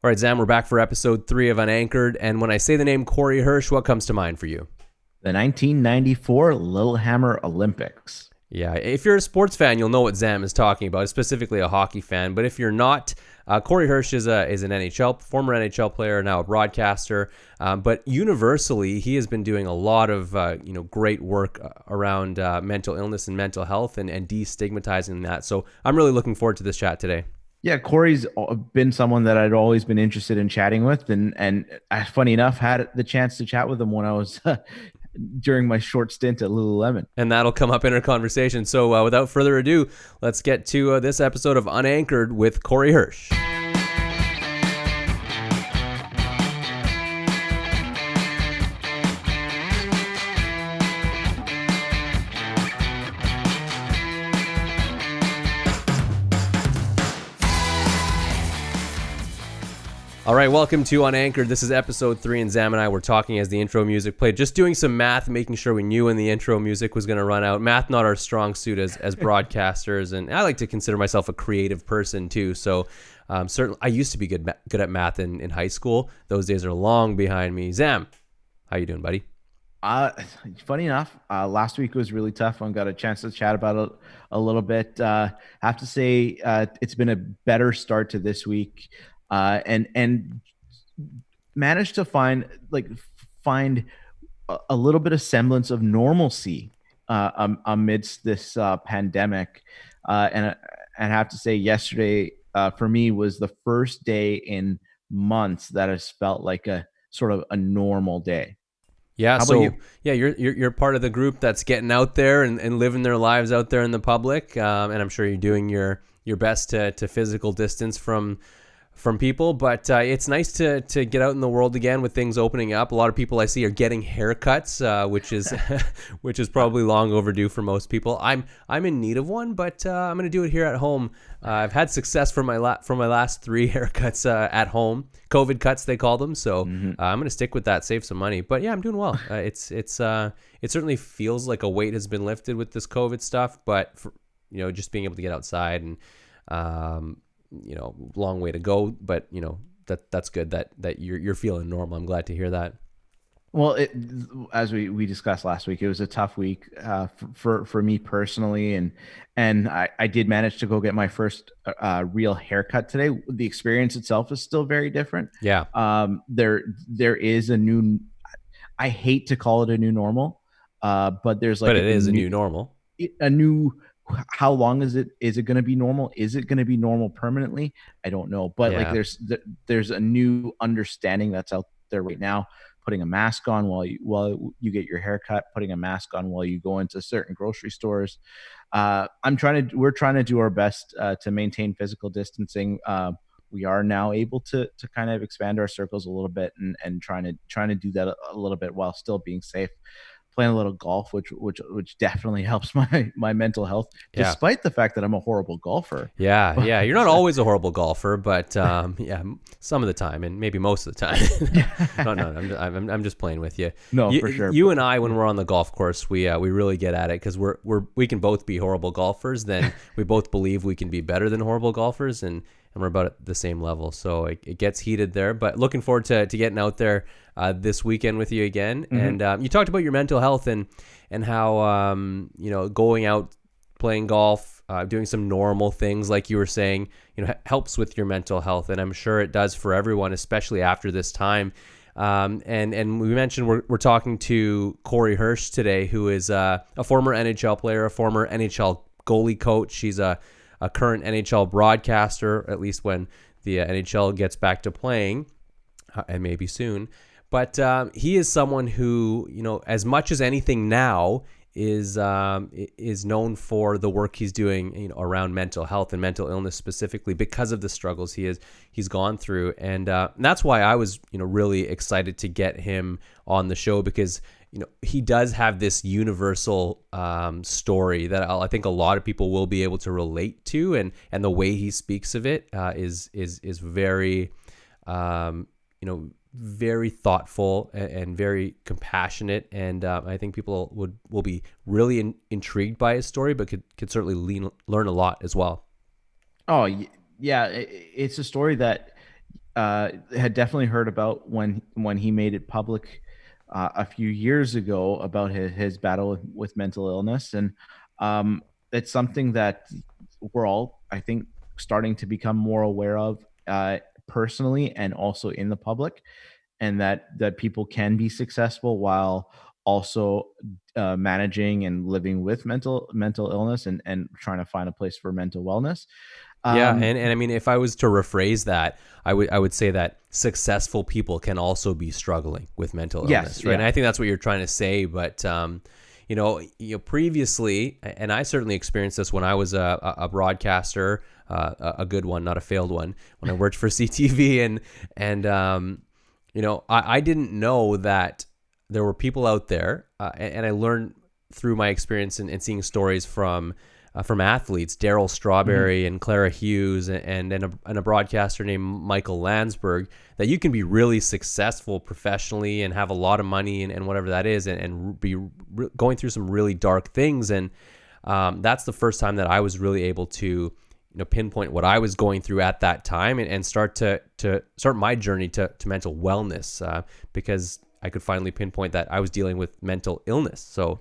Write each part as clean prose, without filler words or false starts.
All right, Zam, we're back for episode 3 of Unanchored. And when I say the name Corey Hirsch, what comes to mind for you? The 1994 Lillehammer Olympics. Yeah, if you're a sports fan, you'll know what Zam is talking about, specifically a hockey fan. But if you're not, Corey Hirsch is an former NHL player, now a broadcaster. But universally, he has been doing a lot of great work around mental illness and mental health and destigmatizing that. So I'm really looking forward to this chat today. Yeah, Corey's been someone that I'd always been interested in chatting with, and funny enough, had the chance to chat with him when I was during my short stint at Lululemon. And that'll come up in our conversation. So without further ado, let's get to this episode of Unanchored with Corey Hirsch. All right, welcome to Unanchored. This is episode 3, and Zam and I were talking as the intro music played, just doing some math, making sure we knew when the intro music was going to run out. Math, not our strong suit as broadcasters, and I like to consider myself a creative person too. So certainly, I used to be good at math in high school. Those days are long behind me. Zam, how you doing, buddy? Funny enough, last week was really tough. I got a chance to chat about it a little bit. Have to say, it's been a better start to this week. And managed to find a little bit of semblance of normalcy amidst this pandemic. And have to say, yesterday for me was the first day in months that has felt like a sort of a normal day. Yeah. How So about you? yeah, you're part of the group that's getting out there and living their lives out there in the public. And I'm sure you're doing your best to physical distance from people, but it's nice to get out in the world again with things opening up. A lot of people I see are getting haircuts, which is probably long overdue for most people. I'm in need of one, but I'm gonna do it here at home. I've had success for my last 3 haircuts at home, COVID cuts they call them. So I'm gonna stick with that, save some money. But yeah, I'm doing well. It certainly feels like a weight has been lifted with this COVID stuff, but just being able to get outside and long way to go, but that's good that you're feeling normal. I'm glad to hear that. Well, as we discussed last week, it was a tough week for me personally, and I did manage to go get my first real haircut today. The experience itself is still very different. Yeah. There is a new. I hate to call it a new normal, but there's but it is a new normal. A new. How long is it going to be normal? Is it going to be normal permanently? I don't know, but Yeah. there's a new understanding that's out there right now. Putting a mask on while you get your haircut, putting a mask on while you go into certain grocery stores. We're trying to do our best to maintain physical distancing. We are now able to kind of expand our circles a little bit and trying to do that a little bit while still being safe. Playing a little golf, which definitely helps my mental health, despite the fact that I'm a horrible golfer. Yeah. You're not always a horrible golfer, but yeah, some of the time, and maybe most of the time. No, I'm just playing with you. No, for sure. You and I, when we're on the golf course, we really get at it because we can both be horrible golfers. Then we both believe we can be better than horrible golfers, and we're about at the same level. So it gets heated there. But looking forward to getting out there this weekend with you again. Mm-hmm. And you talked about your mental health and how going out, playing golf, doing some normal things like you were saying, helps with your mental health. And I'm sure it does for everyone, especially after this time. And we mentioned we're talking to Corey Hirsch today, who is a former NHL player, a former NHL goalie coach. She's a current NHL broadcaster, at least when the NHL gets back to playing, and maybe soon. But he is someone who, as much as anything now, is known for the work he's doing, around mental health and mental illness specifically because of the struggles he's gone through, and that's why I was really excited to get him on the show because he does have this universal story that I think a lot of people will be able to relate to, and the way he speaks of it is very very thoughtful and very compassionate, and I think people will be really intrigued by his story, but could certainly learn a lot as well. Oh yeah, it's a story that had definitely heard about when he made it public a few years ago about his battle with mental illness, and it's something that we're all, I think, starting to become more aware of, personally and also in the public, and that people can be successful while also managing and living with mental illness, and trying to find a place for mental wellness. Yeah, Um, and I mean, if I was to rephrase that, I would say that successful people can also be struggling with mental yes, illness, right? And yeah. I think that's what you're trying to say. But previously, and I certainly experienced this when I was a broadcaster, a good one, not a failed one, when I worked for CTV, and I didn't know that there were people out there, and I learned through my experience and seeing stories from athletes, Daryl Mhm. Strawberry and Clara Hughes, and a broadcaster named Michael Landsberg, that you can be really successful professionally and have a lot of money and whatever that is, and be going through some really dark things. And that's the first time that I was really able to pinpoint what I was going through at that time, and start my journey to mental wellness, because I could finally pinpoint that I was dealing with mental illness. So,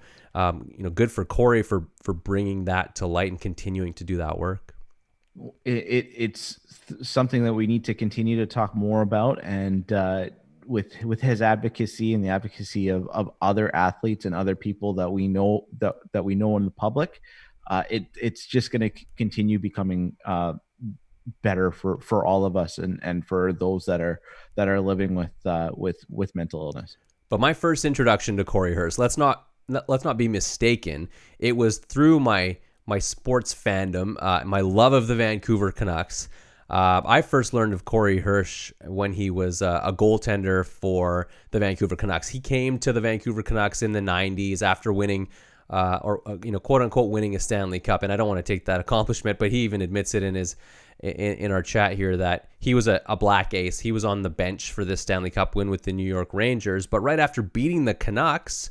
good for Corey for bringing that to light and continuing to do that work. It's something that we need to continue to talk more about, and with his advocacy and the advocacy of other athletes and other people that we know, that we know in the public, it's just going to continue becoming better for all of us, and for those that are living with mental illness. But my first introduction to Corey Hirsch, let's not be mistaken. It was through my sports fandom, my love of the Vancouver Canucks. I first learned of Corey Hirsch when he was a goaltender for the Vancouver Canucks. He came to the Vancouver Canucks in the 90s after winning, quote unquote, winning a Stanley Cup. And I don't want to take that accomplishment, but he even admits it in our chat here that he was a black ace. He was on the bench for this Stanley Cup win with the New York Rangers. But right after beating the Canucks,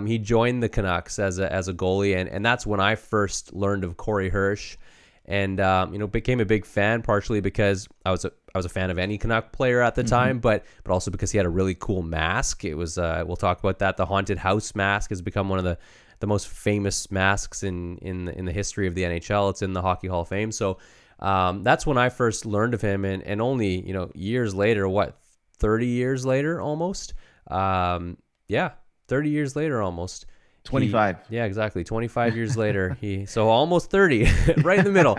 he joined the Canucks as a goalie, and that's when I first learned of Corey Hirsch, and became a big fan, partially because I was a fan of any Canuck player at the time, but also because he had a really cool mask. It was we'll talk about that. The haunted house mask has become one of the most famous masks in the history of the NHL. It's in the Hockey Hall of Fame. So that's when I first learned of him, and only years later, 30 years later almost. Yeah. 30 years later almost. 25. Yeah, exactly. 25 years later, so almost 30, right in the middle.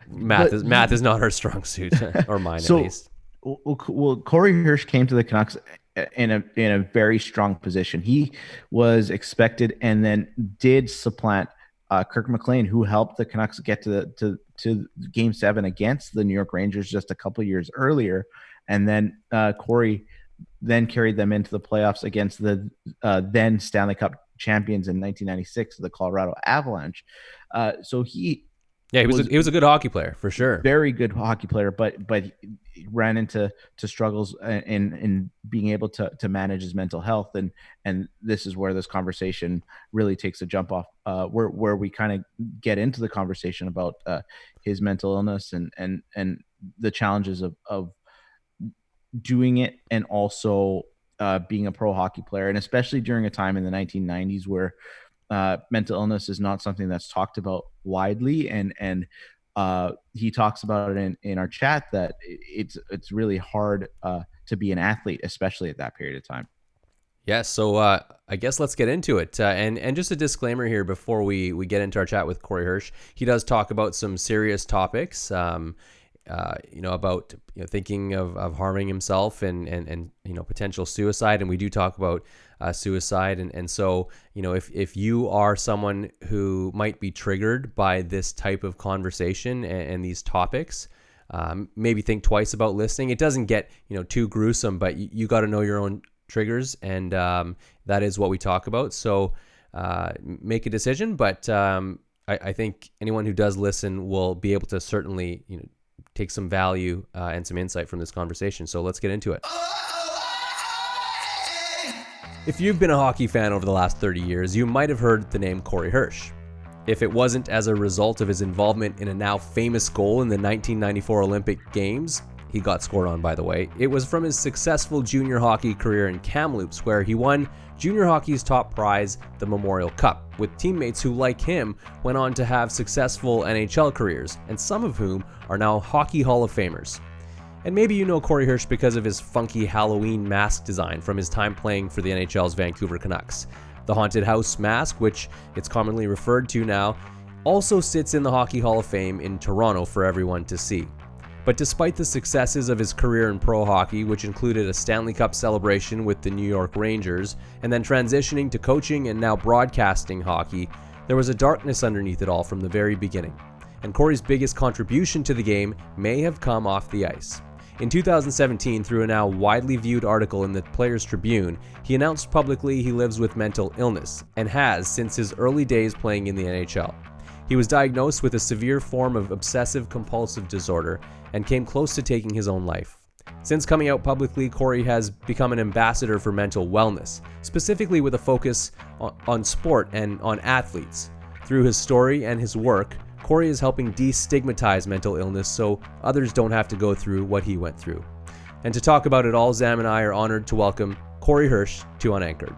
Math is not our strong suit, or mine at least. Well, Corey Hirsch came to the Canucks in a very strong position. He was expected, and then did supplant Kirk McLean, who helped the Canucks get to Game 7 against the New York Rangers just a couple years earlier, and then Corey then carried them into the playoffs against the then Stanley Cup champions in 1996, the Colorado Avalanche. So he was a good hockey player for sure. Very good hockey player, but he ran into struggles in being able to manage his mental health, and this is where this conversation really takes a jump off, where we kind of get into the conversation about his mental illness, and the challenges of doing it, and also being a pro hockey player, and especially during a time in the 1990s where mental illness is not something that's talked about widely, and he talks about it in our chat that it's really hard to be an athlete, especially at that period of time. Yes, so I guess let's get into it. And just a disclaimer here before we get into our chat with Corey Hirsch. He does talk about some serious topics, about thinking of harming himself, and potential suicide. And we do talk about suicide. And so, if you are someone who might be triggered by this type of conversation and these topics, maybe think twice about listening. It doesn't get, too gruesome, but you got to know your own triggers, and that is what we talk about. So make a decision, but I think anyone who does listen will be able to certainly take some value and some insight from this conversation. So let's get into it. If you've been a hockey fan over the last 30 years, you might have heard the name Corey Hirsch. If it wasn't as a result of his involvement in a now famous goal in the 1994 Olympic Games, he got scored on, by the way. It was from his successful junior hockey career in Kamloops, where he won junior hockey's top prize, the Memorial Cup, with teammates who, like him, went on to have successful NHL careers, and some of whom are now Hockey Hall of Famers. And maybe you know Corey Hirsch because of his funky Halloween mask design from his time playing for the NHL's Vancouver Canucks. The Haunted House mask, which it's commonly referred to now, also sits in the Hockey Hall of Fame in Toronto for everyone to see. But despite the successes of his career in pro hockey, which included a Stanley Cup celebration with the New York Rangers, and then transitioning to coaching and now broadcasting hockey, there was a darkness underneath it all from the very beginning. And Corey's biggest contribution to the game may have come off the ice. In 2017, through a now widely viewed article in the Players Tribune, he announced publicly he lives with mental illness, and has since his early days playing in the NHL. He was diagnosed with a severe form of obsessive-compulsive disorder and came close to taking his own life. Since coming out publicly, Corey has become an ambassador for mental wellness, specifically with a focus on sport and on athletes. Through his story and his work, Corey is helping destigmatize mental illness so others don't have to go through what he went through. And to talk about it all, Zam and I are honored to welcome Corey Hirsch to Unanchored.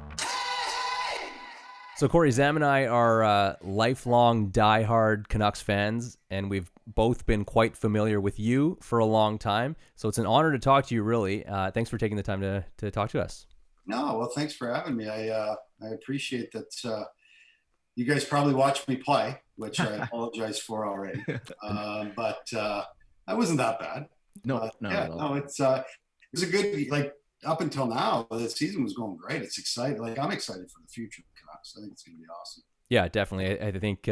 So Corey, Zam and I are lifelong diehard Canucks fans, and we've both been quite familiar with you for a long time. So it's an honor to talk to you, really. Thanks for taking the time to talk to us. No, well, thanks for having me. I appreciate that. You guys probably watched me play, which I apologize for already. But I wasn't that bad. No. It was a good, like, up until now, the season was going great. It's exciting. Like, I'm excited for the future of the Canucks. I think it's going to be awesome. Yeah, definitely. I think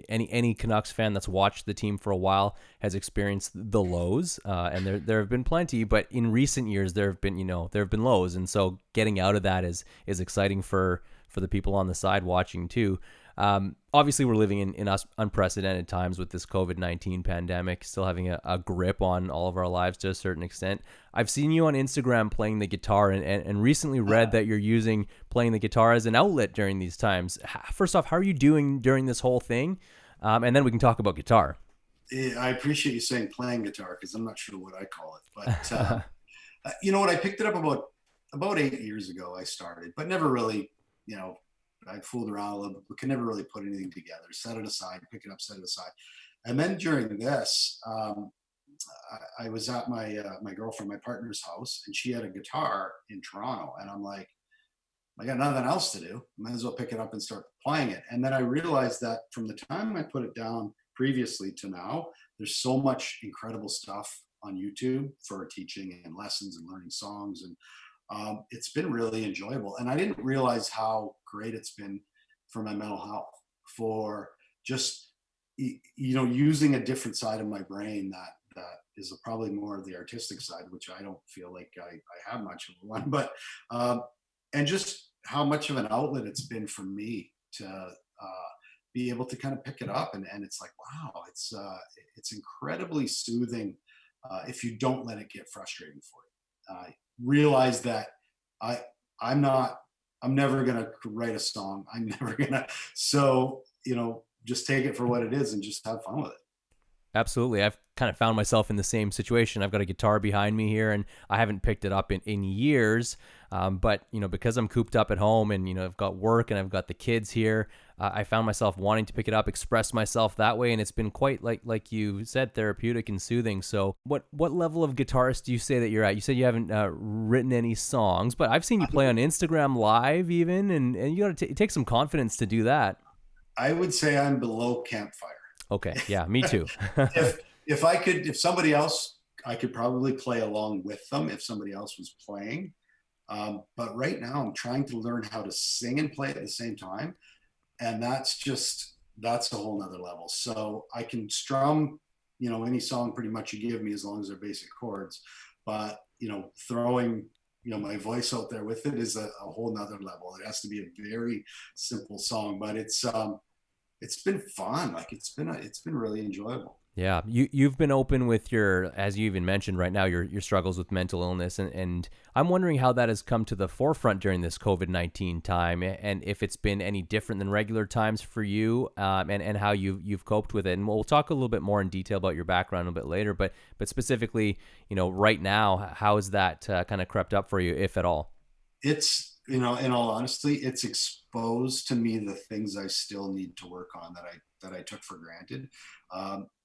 any Canucks fan that's watched the team for a while has experienced the lows, and there have been plenty. But in recent years, there have been lows, and so getting out of that is exciting for the people on the side watching too. Obviously, we're living in unprecedented times with this COVID-19 pandemic, still having a grip on all of our lives to a certain extent. I've seen you on Instagram playing the guitar and recently read that you're using playing the guitar as an outlet during these times. First off, how are you doing during this whole thing? And then we can talk about guitar. I appreciate you saying playing guitar because I'm not sure what I call it. But you know what? I picked it up about 8 years ago. I started, but never really, I fooled around a little bit, could never really put anything together, set it aside, pick it up, set it aside. And then during this, I was at my girlfriend, my partner's house, and she had a guitar in Toronto. And I'm like, I got nothing else to do. Might as well pick it up and start playing it. And then I realized that from the time I put it down previously to now, there's so much incredible stuff on YouTube for teaching and lessons and learning songs. And it's been really enjoyable. And I didn't realize how great it's been for my mental health, for just, using a different side of my brain that is probably more of the artistic side, which I don't feel like I have much of one, but, and just how much of an outlet it's been for me to be able to kind of pick it up. And it's like, wow, it's incredibly soothing if you don't let it get frustrating for you. Realize that I'm never going to write a song. I'm never going to, so, just take it for what it is and just have fun with it. Absolutely. I've kind of found myself in the same situation. I've got a guitar behind me here and I haven't picked it up in years. But, because I'm cooped up at home and, I've got work and I've got the kids here, I found myself wanting to pick it up, express myself that way. And it's been quite, like you said, therapeutic and soothing. So what level of guitarist do you say that you're at? You said you haven't written any songs, but I've seen you play on Instagram Live even, and you got to take some confidence to do that. I would say I'm below campfire. Okay. Yeah, me too. if somebody else, I could probably play along with them if somebody else was playing. But right now I'm trying to learn how to sing and play at the same time. And that's a whole nother level. So I can strum, any song pretty much you give me as long as they're basic chords, but, throwing, my voice out there with it is a whole nother level. It has to be a very simple song, but it's been fun. Like it's been really enjoyable. Yeah, you've been open with your, as you even mentioned right now, your struggles with mental illness, and I'm wondering how that has come to the forefront during this COVID-19 time, and if it's been any different than regular times for you, and how you've coped with it. And we'll talk a little bit more in detail about your background a bit later, but specifically, right now, how has that kind of crept up for you, if at all? It's, in all honesty, it's exposed to me the things I still need to work on that I took for granted.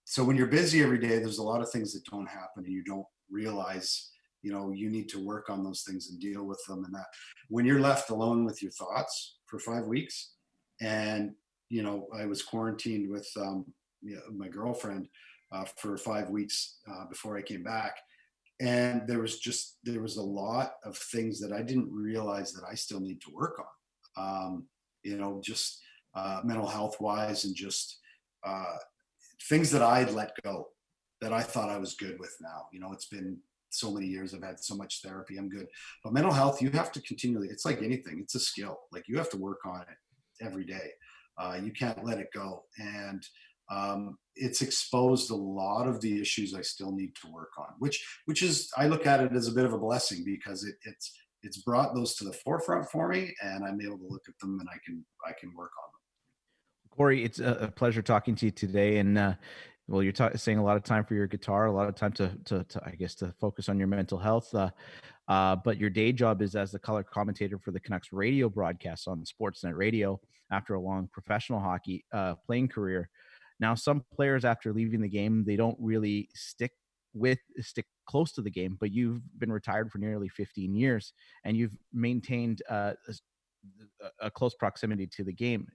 So when you're busy every day, there's a lot of things that don't happen and you don't realize, you need to work on those things and deal with them. And that when you're left alone with your thoughts for 5 weeks, and, I was quarantined with my girlfriend for 5 weeks before I came back. And there was a lot of things that I didn't realize that I still need to work on. Just mental health wise, and just uh, things that I'd let go that I thought I was good with now. It's been so many years. I've had so much therapy. I'm good. But mental health, you have to continually, it's like anything, it's a skill. Like you have to work on it every day. You can't let it go. And it's exposed a lot of the issues I still need to work on, which is, I look at it as a bit of a blessing because it's brought those to the forefront for me, and I'm able to look at them and I can work on them. Corey, it's a pleasure talking to you today. And well, you're saying a lot of time for your guitar, a lot of time to I guess to focus on your mental health. But your day job is as the color commentator for the Canucks radio broadcast on Sportsnet Radio after a long professional hockey playing career. Now, some players after leaving the game, they don't really stick close to the game, but you've been retired for nearly 15 years and you've maintained a close proximity to the game,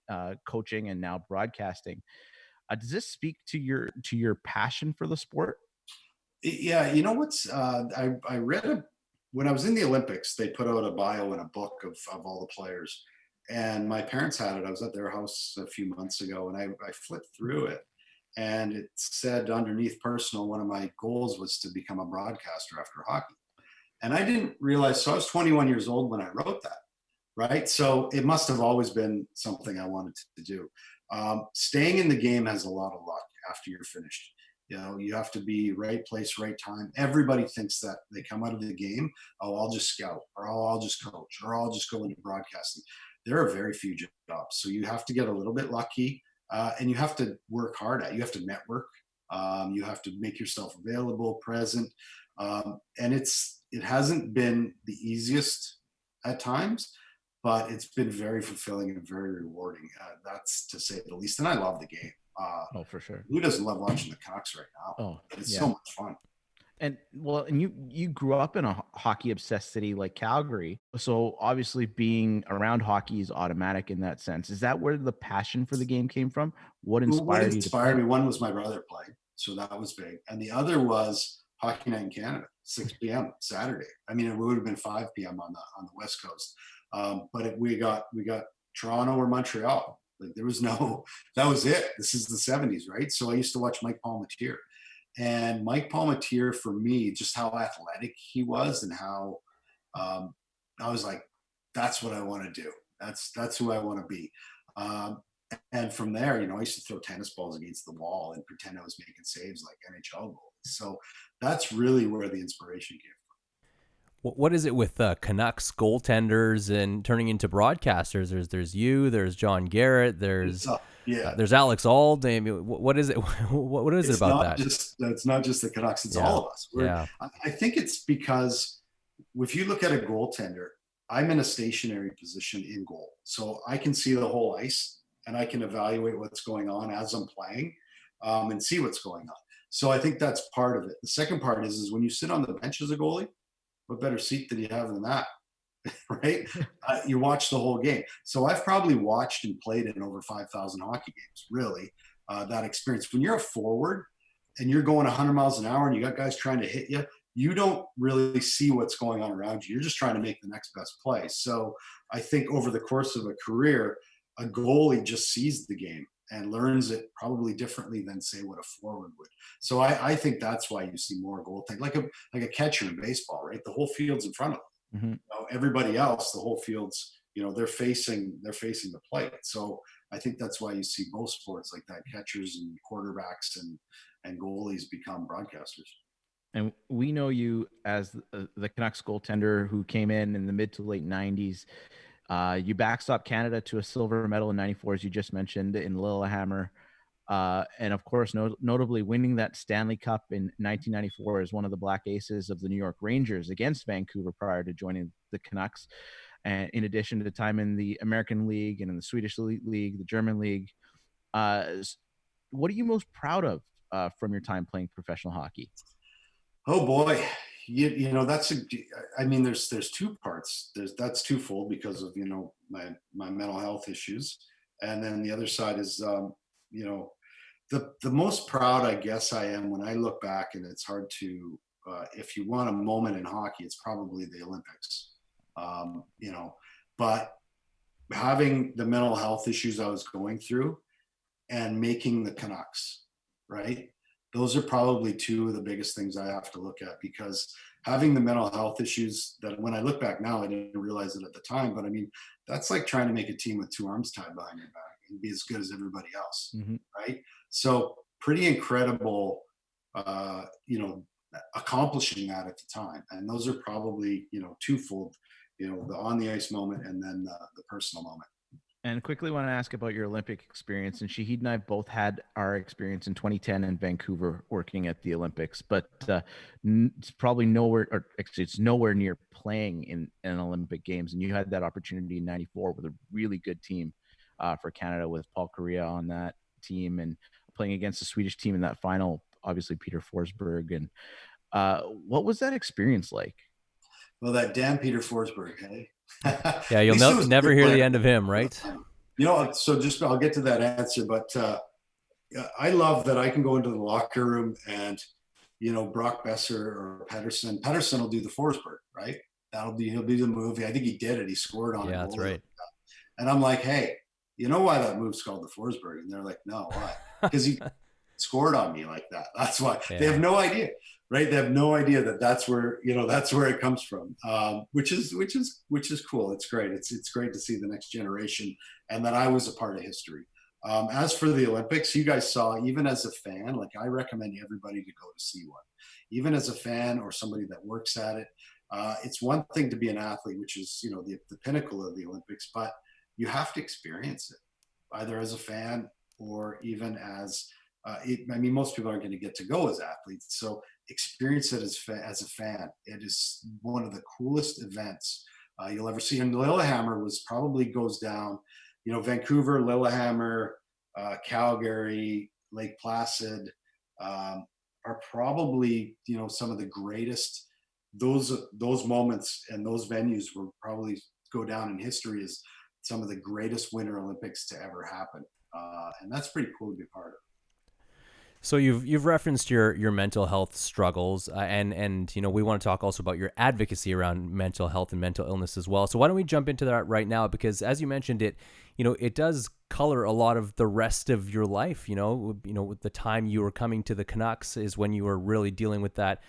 coaching and now broadcasting. Does this speak to your passion for the sport? Yeah, I read when I was in the Olympics, they put out a bio and a book of all the players, and my parents had it. I was at their house a few months ago, and I flipped through it, and it said underneath personal, one of my goals was to become a broadcaster after hockey, and I didn't realize. So I was 21 years old when I wrote that, right? So it must have always been something I wanted to do. Staying in the game has a lot of luck after you're finished. You have to be right place, right time. Everybody thinks that they come out of the game, oh, I'll just scout, or oh, I'll just coach, or I'll just go into broadcasting. There are very few jobs. So you have to get a little bit lucky, and you have to work hard at it. You have to network. You have to make yourself available, present. And it hasn't been the easiest at times, but it's been very fulfilling and very rewarding. That's to say the least. And I love the game. Oh, for sure. Who doesn't love watching the Canucks right now? Oh, it's yeah. so much fun. And you grew up in a hockey obsessed city like Calgary. So obviously being around hockey is automatic in that sense. Is that where the passion for the game came from? What inspired you to play? Me? One was my brother played, so that was big. And the other was Hockey Night in Canada, 6 p.m. Saturday. I mean, it would have been 5 p.m. on the West Coast. But we got Toronto or Montreal. Like there was no, that was it. This is the 70s, right? So I used to watch Mike Palmateer. And Mike Palmateer, for me, just how athletic he was and how I was like, that's what I want to do. That's who I want to be. And from there, I used to throw tennis balls against the wall and pretend I was making saves like NHL goalies. So that's really where the inspiration came from. What is it with Canucks goaltenders and turning into broadcasters? There's you, there's John Garrett, there's Alex Auld. I mean, what is it? What is it about that? It's not just the Canucks. It's all of us. I think it's because if you look at a goaltender, I'm in a stationary position in goal, so I can see the whole ice and I can evaluate what's going on as I'm playing, and see what's going on. So I think that's part of it. The second part is when you sit on the bench as a goalie. What better seat did you have than that, right? You watch the whole game. So I've probably watched and played in over 5,000 hockey games, really, that experience. When you're a forward and you're going 100 miles an hour and you got guys trying to hit you, you don't really see what's going on around you. You're just trying to make the next best play. So I think over the course of a career, a goalie just sees the game and learns it probably differently than, say, what a forward would. So I think that's why you see more goaltending, like a catcher in baseball, right? The whole field's in front of them. Mm-hmm. Everybody else, the whole field's, they're facing the plate. So I think that's why you see both sports like that, catchers and quarterbacks and goalies become broadcasters. And we know you as the Canucks goaltender who came in the mid to late 90s. You backstopped Canada to a silver medal in 94, as you just mentioned, in Lillehammer. And of course, notably winning that Stanley Cup in 1994 as one of the Black Aces of the New York Rangers against Vancouver prior to joining the Canucks. And in addition to the time in the American League and in the Swedish League, the German League, what are you most proud of from your time playing professional hockey? Oh boy, you know I mean, there's two parts. That's twofold because of my mental health issues, and then the other side is you know the most proud I guess I am when I look back, and it's hard to if you want a moment in hockey, it's probably the Olympics. But having the mental health issues I was going through and making the Canucks, right? Those are probably two of the biggest things I have to look at, because having the mental health issues that when I look back now, I didn't realize it at the time, but I mean, that's like trying to make a team with two arms tied behind your back and be as good as everybody else. Mm-hmm. Right. So pretty incredible, accomplishing that at the time. And those are probably, twofold, the on the ice moment and then the personal moment. And quickly want to ask about your Olympic experience. And Shahid and I both had our experience in 2010 in Vancouver working at the Olympics, but it's probably nowhere, or actually it's nowhere near playing in Olympic Games. And you had that opportunity in 94 with a really good team for Canada with Paul Correa on that team and playing against the Swedish team in that final, obviously Peter Forsberg. And what was that experience like? Well, that damn Peter Forsberg, hey? Yeah, you'll never hear the end of him, right? So I'll get to that answer, but I love that I can go into the locker room and, Brock Besser or Pettersson will do the Forsberg, right? He'll do the movie. I think he did it. He scored on it. Yeah, that's right. And I'm like, hey, you know why that move's called the Forsberg? And they're like, no, why? Because he scored on me like that. That's why. Yeah. They have no idea. Right. They have no idea that's where it comes from, which is cool. It's great. It's great to see the next generation and that I was a part of history. As for the Olympics, you guys saw, even as a fan, like I recommend everybody to go to see one, even as a fan or somebody that works at it. It's one thing to be an athlete, which is, the pinnacle of the Olympics, but you have to experience it either as a fan or even as most people aren't going to get to go as athletes. So experience it as a fan. It is one of the coolest events you'll ever see. And Lillehammer goes down, Vancouver, Lillehammer, Calgary, Lake Placid are probably, some of the greatest, those moments and those venues will probably go down in history as some of the greatest Winter Olympics to ever happen. And that's pretty cool to be a part of. So you've referenced your mental health struggles, and we want to talk also about your advocacy around mental health and mental illness as well. So why don't we jump into that right now? Because as you mentioned, it does color a lot of the rest of your life. With the time you were coming to the Canucks is when you were really dealing with that,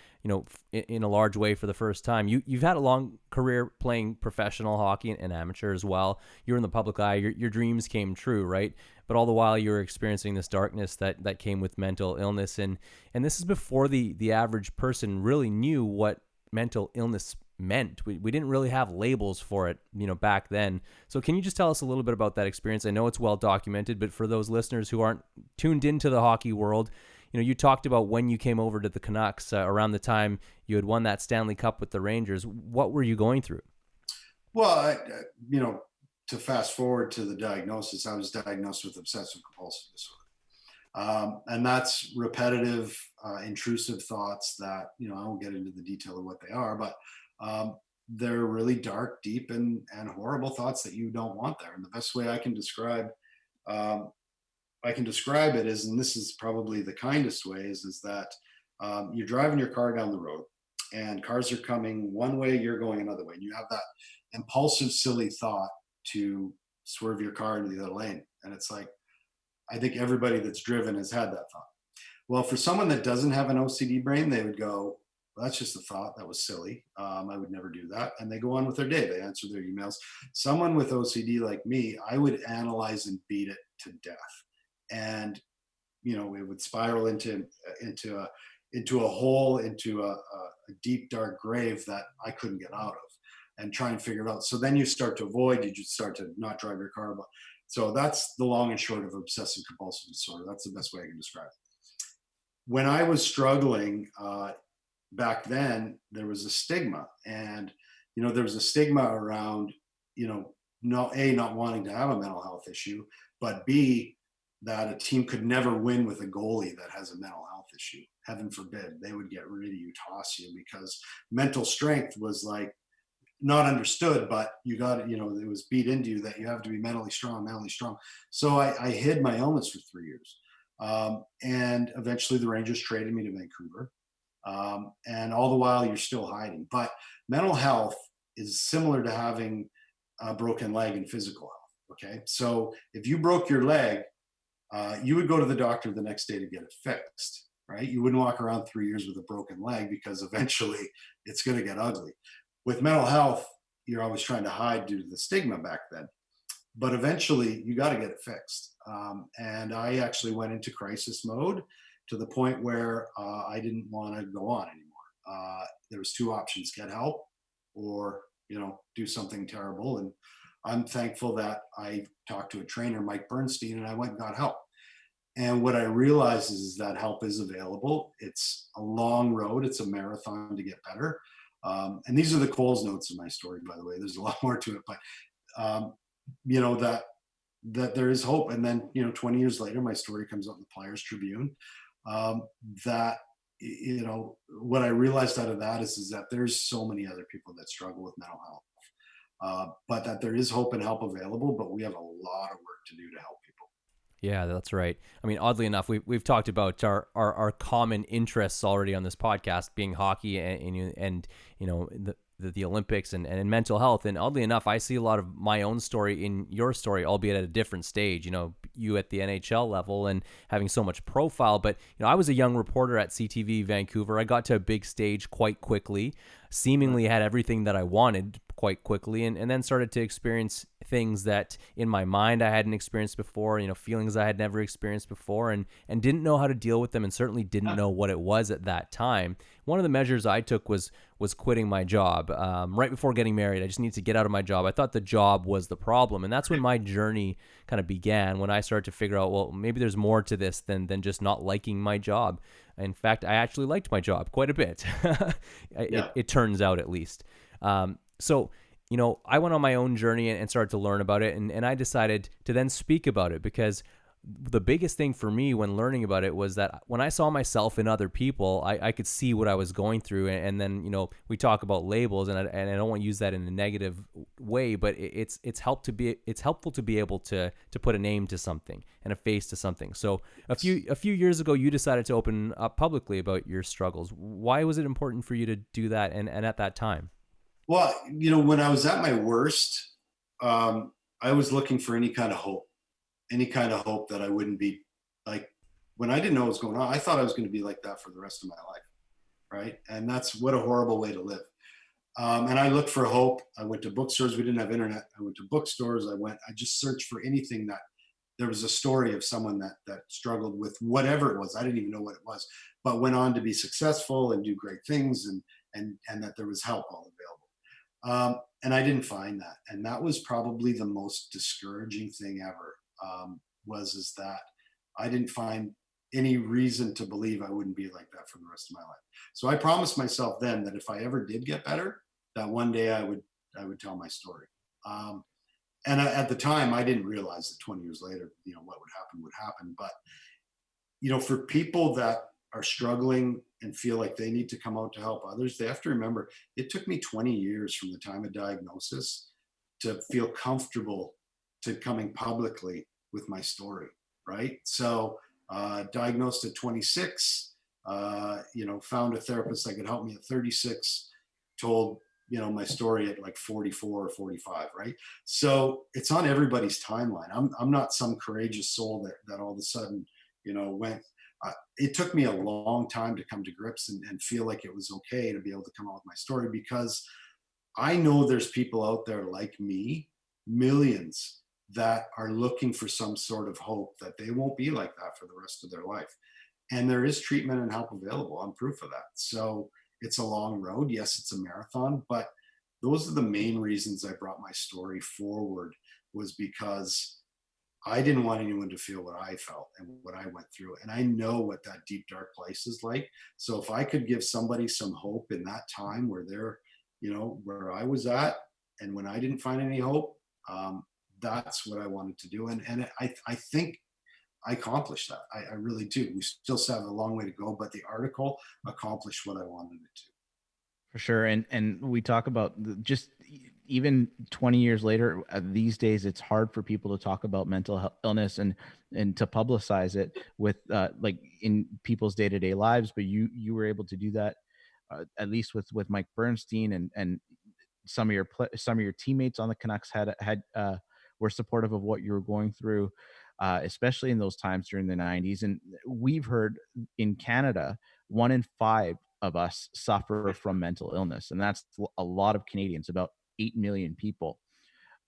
in a large way for the first time. You've had a long career playing professional hockey and amateur as well. You're in the public eye. Your dreams came true, right? But all the while you were experiencing this darkness that came with mental illness. And this is before the average person really knew what mental illness meant. We didn't really have labels for it, back then. So can you just tell us a little bit about that experience? I know it's well documented, but for those listeners who aren't tuned into the hockey world, you talked about when you came over to the Canucks around the time you had won that Stanley Cup with the Rangers. What were you going through? Well, to fast forward to the diagnosis, I was diagnosed with obsessive compulsive disorder. And that's repetitive, intrusive thoughts that, I won't get into the detail of what they are, but they're really dark, deep, and horrible thoughts that you don't want there. And the best way I can describe it is, and this is probably the kindest way, is that you're driving your car down the road and cars are coming one way, you're going another way. And you have that impulsive, silly thought to swerve your car into the other lane. And it's like, I think everybody that's driven has had that thought. Well, for someone that doesn't have an OCD brain, they would go, well, that's just a thought. That was silly. I would never do that. And they go on with their day. They answer their emails. Someone with OCD like me, I would analyze and beat it to death. And it would spiral into a hole, into a deep dark grave that I couldn't get out of, and try and figure it out. So then you start to avoid, you just start to not drive your car. So that's the long and short of obsessive compulsive disorder. That's the best way I can describe it. When I was struggling back then, there was a stigma, and there was a stigma around, not wanting to have a mental health issue, but B, that a team could never win with a goalie that has a mental health issue. Heaven forbid, they would get rid of you, toss you, because mental strength was like not understood, but you got it, it was beat into you that you have to be mentally strong. So I hid my illness for 3 years. And eventually the Rangers traded me to Vancouver. And all the while you're still hiding. But mental health is similar to having a broken leg in physical health. Okay. So if you broke your leg, you would go to the doctor the next day to get it fixed, right? You wouldn't walk around 3 years with a broken leg, because eventually it's going to get ugly. With mental health, you're always trying to hide due to the stigma back then. But eventually you got to get it fixed. And I actually went into crisis mode to the point where I didn't want to go on anymore. There was two options: get help, or do something terrible. And I'm thankful that I talked to a trainer, Mike Bernstein, and I went and got help. And what I realized is that help is available. It's a long road. It's a marathon to get better. And these are the Coles notes of my story, by the way. There's a lot more to it, but that there is hope. And then 20 years later, my story comes out in the Players Tribune. That what I realized out of that is that there's so many other people that struggle with mental health, but that there is hope and help available. But we have a lot of work to do to help people. Yeah, that's right. I mean, oddly enough, we've talked about our common interests already on this podcast, being hockey and the Olympics and mental health. And oddly enough, I see a lot of my own story in your story, albeit at a different stage. You at the NHL level and having so much profile. But I was a young reporter at CTV Vancouver. I got to a big stage quite quickly, seemingly had everything that I wanted quite quickly, and then started to experience things that in my mind I hadn't experienced before, feelings I had never experienced before, and didn't know how to deal with them, and certainly didn't know what it was at that time. One of the measures I took was quitting my job right before getting married. I just needed to get out of my job. I thought the job was the problem, and that's when my journey kind of began, when I started to figure out, well, maybe there's more to this than just not liking my job. In fact, I actually liked my job quite a bit. It turns out, at least. So, I went on my own journey and started to learn about it, and I decided to then speak about it, because the biggest thing for me when learning about it was that when I saw myself in other people, I could see what I was going through. And then, we talk about labels, and I don't want to use that in a negative way, but it's helpful to be able to put a name to something and a face to something. So a few years ago, you decided to open up publicly about your struggles. Why was it important for you to do that? And at that time? Well, when I was at my worst, I was looking for any kind of hope that I wouldn't be like, when I didn't know what was going on, I thought I was going to be like that for the rest of my life. Right. And that's what a horrible way to live. And I looked for hope. I went to bookstores. We didn't have internet. I went to bookstores. I just searched for anything that there was a story of someone that struggled with whatever it was. I didn't even know what it was, but went on to be successful and do great things, and that there was help all available. And I didn't find that. And that was probably the most discouraging thing ever. Was that I didn't find any reason to believe I wouldn't be like that for the rest of my life. So I promised myself then that if I ever did get better, that one day I would tell my story. And at the time, I didn't realize that 20 years later, what would happen. But for people that are struggling and feel like they need to come out to help others, they have to remember it took me 20 years from the time of diagnosis to feel comfortable to coming publicly with my story, right? So diagnosed at 26, found a therapist that could help me at 36, told, my story at like 44 or 45, right? So it's on everybody's timeline. I'm not some courageous soul that all of a sudden, went. It took me a long time to come to grips and feel like it was okay to be able to come out with my story, because I know there's people out there like me, millions, that are looking for some sort of hope that they won't be like that for the rest of their life. And there is treatment and help available. I'm proof of that. So it's a long road. Yes, it's a marathon, but those are the main reasons I brought my story forward, was because I didn't want anyone to feel what I felt and what I went through. And I know what that deep, dark place is like. So if I could give somebody some hope in that time where they're, where I was at, and when I didn't find any hope, that's what I wanted to do. And I think I accomplished that. I really do. We still have a long way to go, but the article accomplished what I wanted it to. For sure. And we talk about just even 20 years later, these days, it's hard for people to talk about mental illness and to publicize it with like in people's day-to-day lives. But you were able to do that, at least with Mike Bernstein, and some of your teammates on the Canucks were supportive of what you were going through, especially in those times during the 90s. And we've heard in Canada, 1 in 5 of us suffer from mental illness, and that's a lot of Canadians, about 8 million people.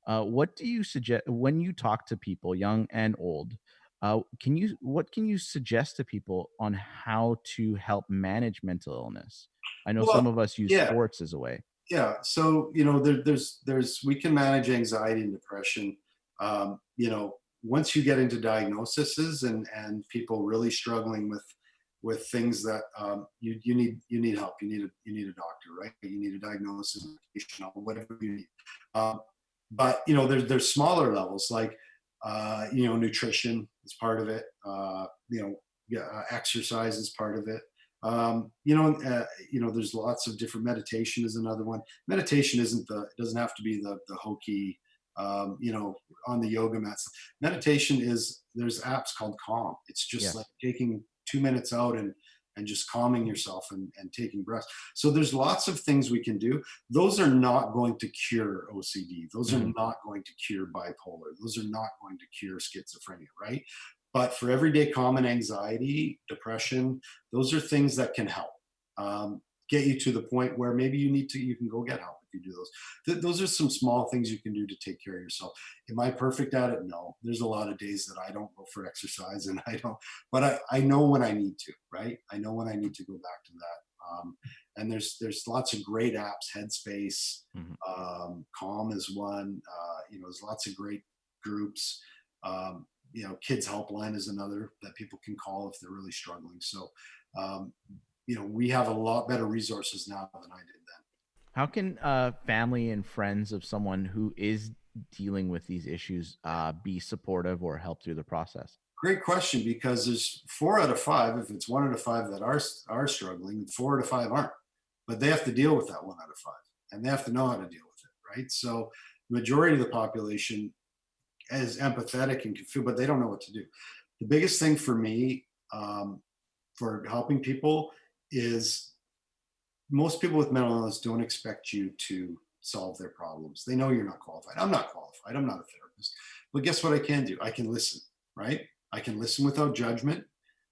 What do you suggest when you talk to people, young and old? What can you suggest to people on how to help manage mental illness? I know some Well, of us use yeah, sports as a way. yeah. So there's we can manage anxiety and depression. Once you get into diagnoses and people really struggling with things that you need help. You need a doctor, right? You need a diagnosis, whatever you need. But there's smaller levels, like nutrition is part of it. Exercise is part of it. There's lots of different. Meditation is another one. Meditation it doesn't have to be the hokey, on the yoga mats. Meditation there's apps called Calm. It's just like taking 2 minutes out and just calming yourself and taking breaths. So there's lots of things we can do. Those are not going to cure OCD. Those are not going to cure bipolar. Those are not going to cure schizophrenia, right? But for everyday common anxiety, depression, those are things that can help get you to the point where maybe you can go get help if you do those. Those are some small things you can do to take care of yourself. Am I perfect at it? No. There's a lot of days that I don't go for exercise, and but I know when I need to, right? I know when I need to go back to that. And there's lots of great apps. Headspace, Calm is one. There's lots of great groups. Kids Helpline is another that people can call if they're really struggling. So, we have a lot better resources now than I did then. How can family and friends of someone who is dealing with these issues be supportive or help through the process? Great question, because there's 4 out of 5. If it's 1 out of 5 that are struggling, 4 out of 5 aren't. But they have to deal with that 1 out of 5, and they have to know how to deal with it, right? So, the majority of the population is empathetic and can feel, but they don't know what to do. The biggest thing for me, for helping people, is most people with mental illness don't expect you to solve their problems. They know you're not qualified. I'm not qualified. I'm not a therapist. But guess what I can do? I can listen, right? I can listen without judgment.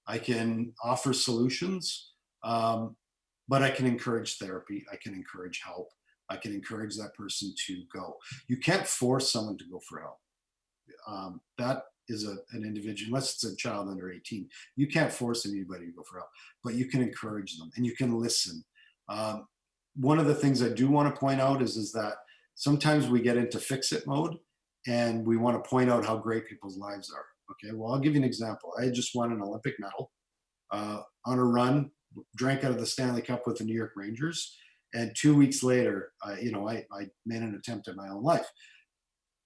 I can offer solutions, but I can encourage therapy. I can encourage help. I can encourage that person to go. You can't force someone to go for help. That is an individual, unless it's a child under 18. You can't force anybody to go for help, but you can encourage them and you can listen. One of the things I do want to point out is that sometimes we get into fix-it mode and we want to point out how great people's lives are. Okay, well, I'll give you an example. I just won an Olympic medal on a run, drank out of the Stanley Cup with the New York Rangers, and 2 weeks later, I made an attempt at my own life.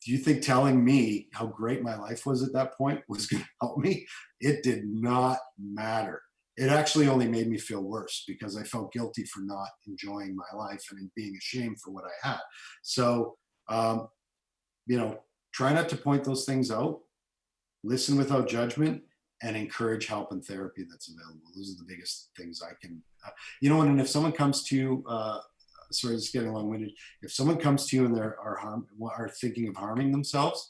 Do you think telling me how great my life was at that point was going to help me? It did not matter. It actually only made me feel worse, because I felt guilty for not enjoying my life and being ashamed for what I had. So, try not to point those things out, listen without judgment, and encourage help and therapy that's available. Those are the biggest things I can, and if someone comes to you, sorry, just getting long-winded. If someone comes to you and are thinking of harming themselves,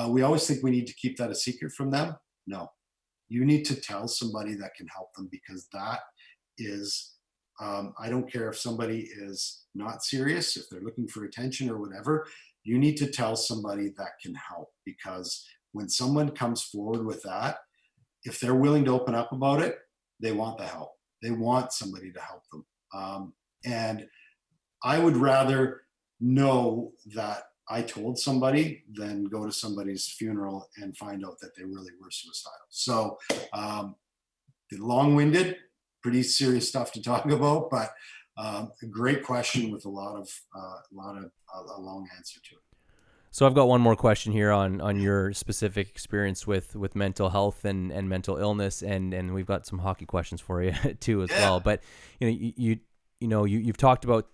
we always think we need to keep that a secret from them. No, you need to tell somebody that can help them, because that is I don't care if somebody is not serious, if they're looking for attention or whatever, you need to tell somebody that can help, because when someone comes forward with that, if they're willing to open up about it, they want the help. They want somebody to help them. And I would rather know that I told somebody than go to somebody's funeral and find out that they really were suicidal. So, long-winded, pretty serious stuff to talk about, but a great question with a long answer to it. So I've got one more question here on your specific experience with mental health and mental illness, and we've got some hockey questions for you too as well. But you've talked about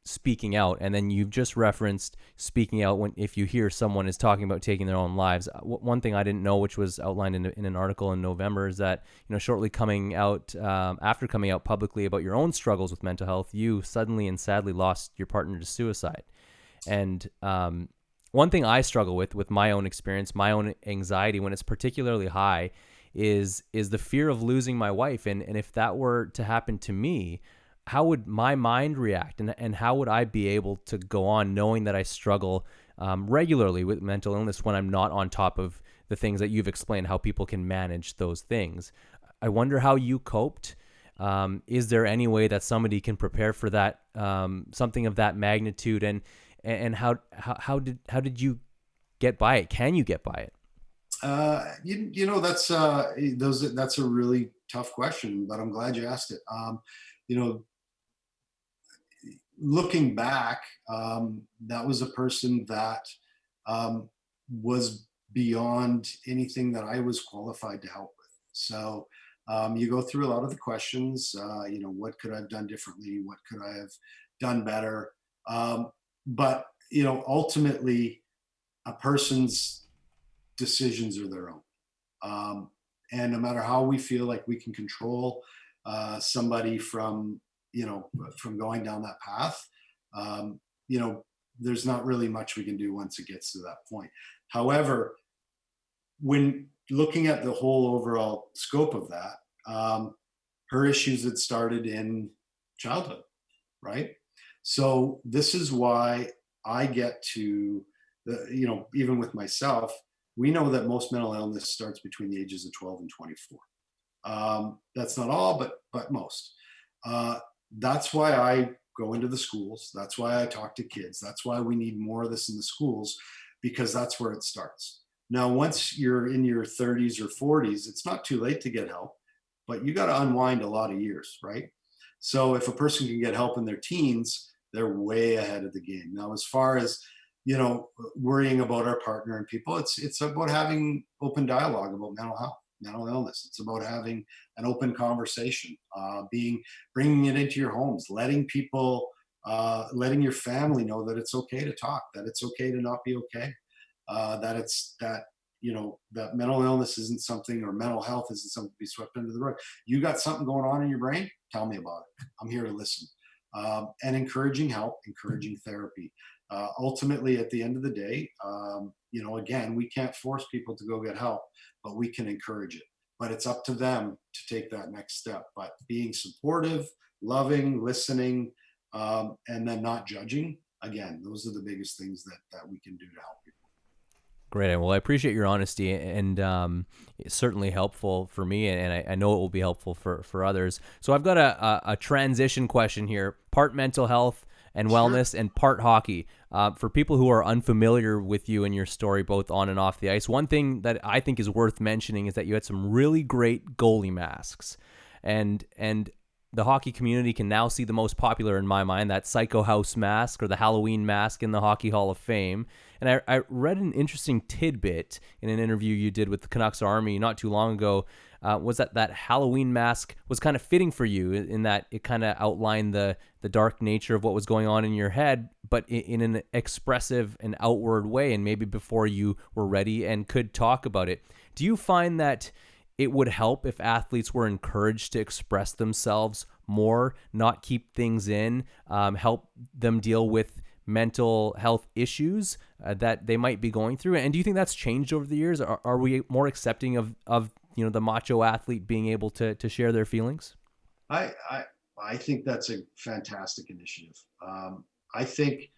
speaking out, and then you've just referenced speaking out if you hear someone is talking about taking their own lives. One thing I didn't know, which was outlined in an article in November, is that shortly coming out after coming out publicly about your own struggles with mental health, you suddenly and sadly lost your partner to suicide. And one thing I struggle with my own experience, my own anxiety when it's particularly high, is the fear of losing my wife. And if that were to happen to me, how would my mind react? And how would I be able to go on knowing that I struggle regularly with mental illness when I'm not on top of the things that you've explained, how people can manage those things? I wonder how you coped. Is there any way that somebody can prepare for that, something of that magnitude? And how did you get by it? Can you get by it? That's a really tough question, but I'm glad you asked it. Looking back, that was a person that was beyond anything that I was qualified to help with. So you go through a lot of the questions. What could I have done differently? What could I have done better? But ultimately, a person's decisions are their own. And no matter how we feel like we can control somebody from going down that path, there's not really much we can do once it gets to that point. However, when looking at the whole overall scope of that, her issues had started in childhood, right? So this is why I get to, even with myself, we know that most mental illness starts between the ages of 12 and 24. That's not all, but most. That's why I go into the schools. That's why I talk to kids. That's why we need more of this in the schools, because that's where it starts. Now, once you're in your 30s or 40s, it's not too late to get help, but you got to unwind a lot of years, right? So if a person can get help in their teens, they're way ahead of the game. Now, as far as, worrying about our partner and people, it's about having open dialogue about mental health, mental illness. It's about having an open conversation, bringing it into your homes, letting letting your family know that it's okay to talk, that it's okay to not be okay, that mental illness isn't something, or mental health isn't something to be swept under the rug. You got something going on in your brain? Tell me about it. I'm here to listen. And encouraging help, encouraging therapy. Ultimately, at the end of the day, again, we can't force people to go get help, but we can encourage it. But it's up to them to take that next step. But being supportive, loving, listening, and then not judging, again, those are the biggest things that we can do to help people. Great. Well, I appreciate your honesty, and it's certainly helpful for me, and I know it will be helpful for others. So I've got a transition question here, part mental health and wellness, and part hockey. For people who are unfamiliar with you and your story, both on and off the ice, one thing that I think is worth mentioning is that you had some really great goalie masks, and the hockey community can now see the most popular, in my mind, that Psycho House mask, or the Halloween mask in the Hockey Hall of Fame. And I read an interesting tidbit in an interview you did with the Canucks Army not too long ago, was that Halloween mask was kind of fitting for you, in that it kind of outlined the dark nature of what was going on in your head, but in an expressive and outward way, and maybe before you were ready and could talk about it. Do you find that it would help if athletes were encouraged to express themselves more, not keep things in, help them deal with mental health issues that they might be going through? And do you think that's changed over the years? Are we more accepting of the macho athlete being able to share their feelings? I I think that's a fantastic initiative. I think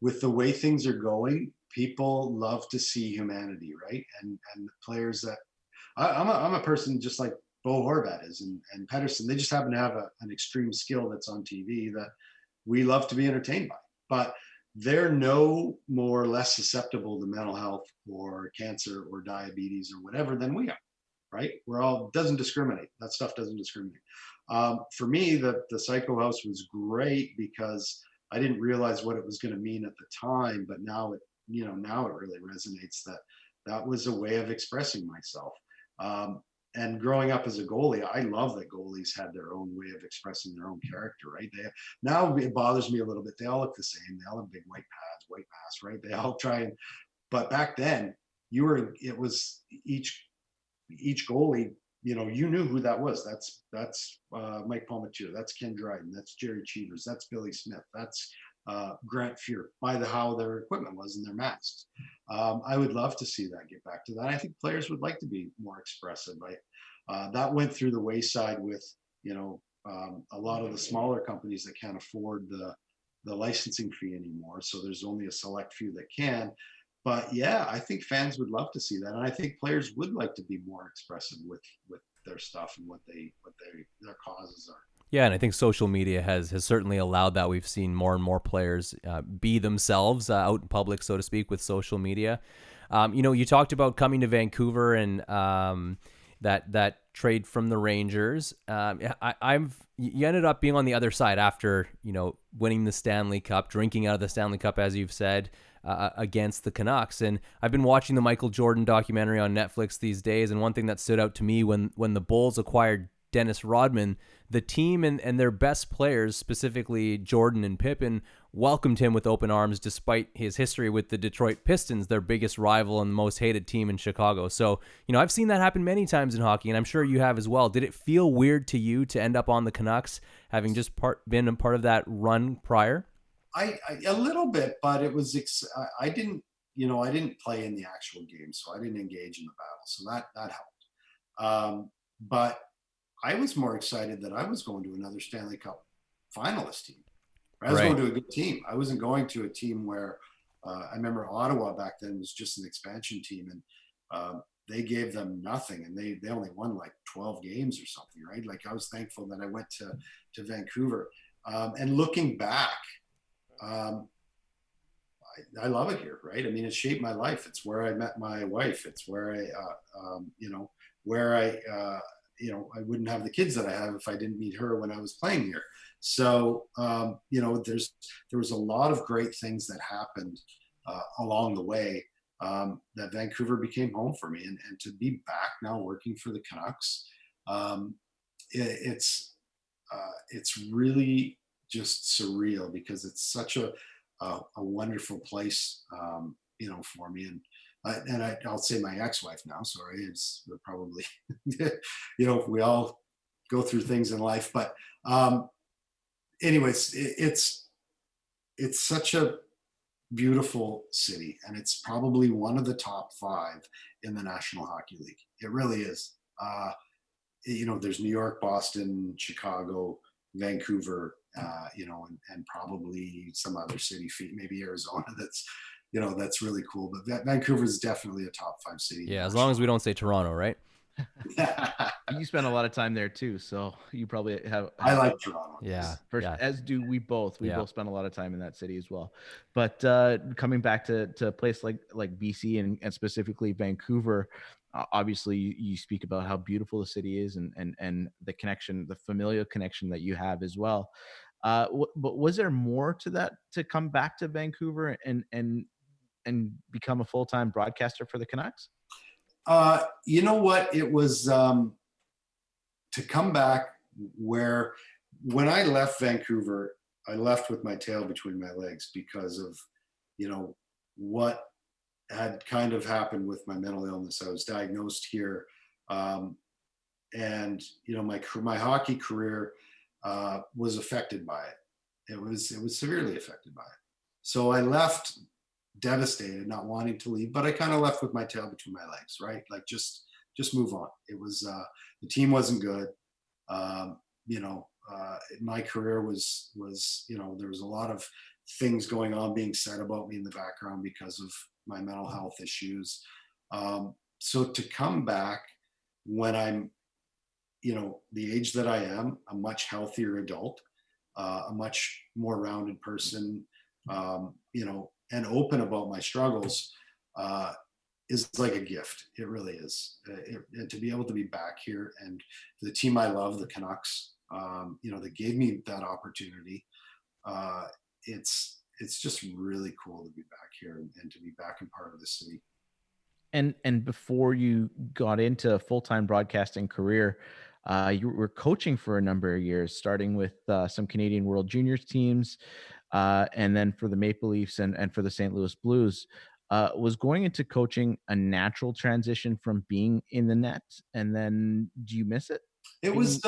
with the way things are going, people love to see humanity, right? And the players that I'm a person just like Bo Horvat is and Pedersen. They just happen to have an extreme skill that's on TV that we love to be entertained by. But they're no more or less susceptible to mental health or cancer or diabetes or whatever than we are, right? We're all doesn't discriminate. That stuff doesn't discriminate. For me, the Psycho House was great because I didn't realize what it was going to mean at the time, but now now it really resonates that was a way of expressing myself. And growing up as a goalie, I love that goalies had their own way of expressing their own character, right? Now it bothers me a little bit. They all look the same. They all have big white pads, white masks, right? They all try but back then it was each goalie, you knew who that was. That's Mike Palmateer. That's Ken Dryden. That's Jerry Cheevers. That's Billy Smith. That's Grant Fuhr by how their equipment was and their masks. I would love to see that get back to that. I think players would like to be more expressive. That went through the wayside with, a lot of the smaller companies that can't afford the licensing fee anymore. So there's only a select few that can. But yeah, I think fans would love to see that. And I think players would like to be more expressive with their stuff and what their causes are. Yeah, and I think social media has certainly allowed that. We've seen more and more players be themselves out in public, so to speak, with social media. You talked about coming to Vancouver and that trade from the Rangers. You ended up being on the other side after winning the Stanley Cup, drinking out of the Stanley Cup, as you've said, against the Canucks. And I've been watching the Michael Jordan documentary on Netflix these days, and one thing that stood out to me when the Bulls acquired Dennis Rodman, the team and their best players, specifically Jordan and Pippen, welcomed him with open arms despite his history with the Detroit Pistons, their biggest rival and the most hated team in Chicago. So, I've seen that happen many times in hockey, and I'm sure you have as well. Did it feel weird to you to end up on the Canucks, having just been a part of that run prior? I a little bit, but it was I didn't play in the actual game, so I didn't engage in the battle, so that helped. But I was more excited that I was going to another Stanley Cup finalist team. I was going to a good team. I wasn't going to a team where I remember Ottawa back then was just an expansion team, and they gave them nothing, and they only won like 12 games or something, right? Like I was thankful that I went to Vancouver. And looking back, I love it here, right? I mean, it shaped my life. It's where I met my wife. It's where I wouldn't have the kids that I have if I didn't meet her when I was playing here. So, there was a lot of great things that happened along the way that Vancouver became home for me. And to be back now working for the Canucks, it's really just surreal because it's such a wonderful place, for me. And I'll say my ex-wife now. Sorry, it's probably, we all go through things in life. But anyways, it's such a beautiful city, and it's probably one of the top 5 in the National Hockey League. It really is. There's New York, Boston, Chicago, Vancouver, and probably some other city, maybe Arizona. That's really cool. But Vancouver is definitely a top 5 city. Yeah, as long as we don't say Toronto, right? You spend a lot of time there too, so you probably have. I like Toronto. Yeah, as do we both. We both spend a lot of time in that city as well. But coming back to a place like BC and specifically Vancouver, obviously you speak about how beautiful the city is and the connection, the familial connection that you have as well. But was there more to that to come back to Vancouver and become a full-time broadcaster for the Canucks? You know what? It was to come back where when I left Vancouver, I left with my tail between my legs because of, what had kind of happened with my mental illness. I was diagnosed here. And, my hockey career was affected by it. It was severely affected by it. So I left devastated, not wanting to leave, but I kind of left with my tail between my legs, right? Like just move on. It was the team wasn't good. my career was, there was a lot of things going on being said about me in the background because of my mental health issues. So to come back when I'm, the age that I am, a much healthier adult, a much more rounded person, and open about my struggles, is like a gift. It really is. And to be able to be back here and the team I love, the Canucks, that gave me that opportunity. It's just really cool to be back here and to be back in part of the city. And before you got into a full-time broadcasting career, you were coaching for a number of years, starting with some Canadian World Juniors teams, and then for the Maple Leafs and for the St. Louis Blues. Was going into coaching a natural transition from being in the net? And then do you miss it? It was,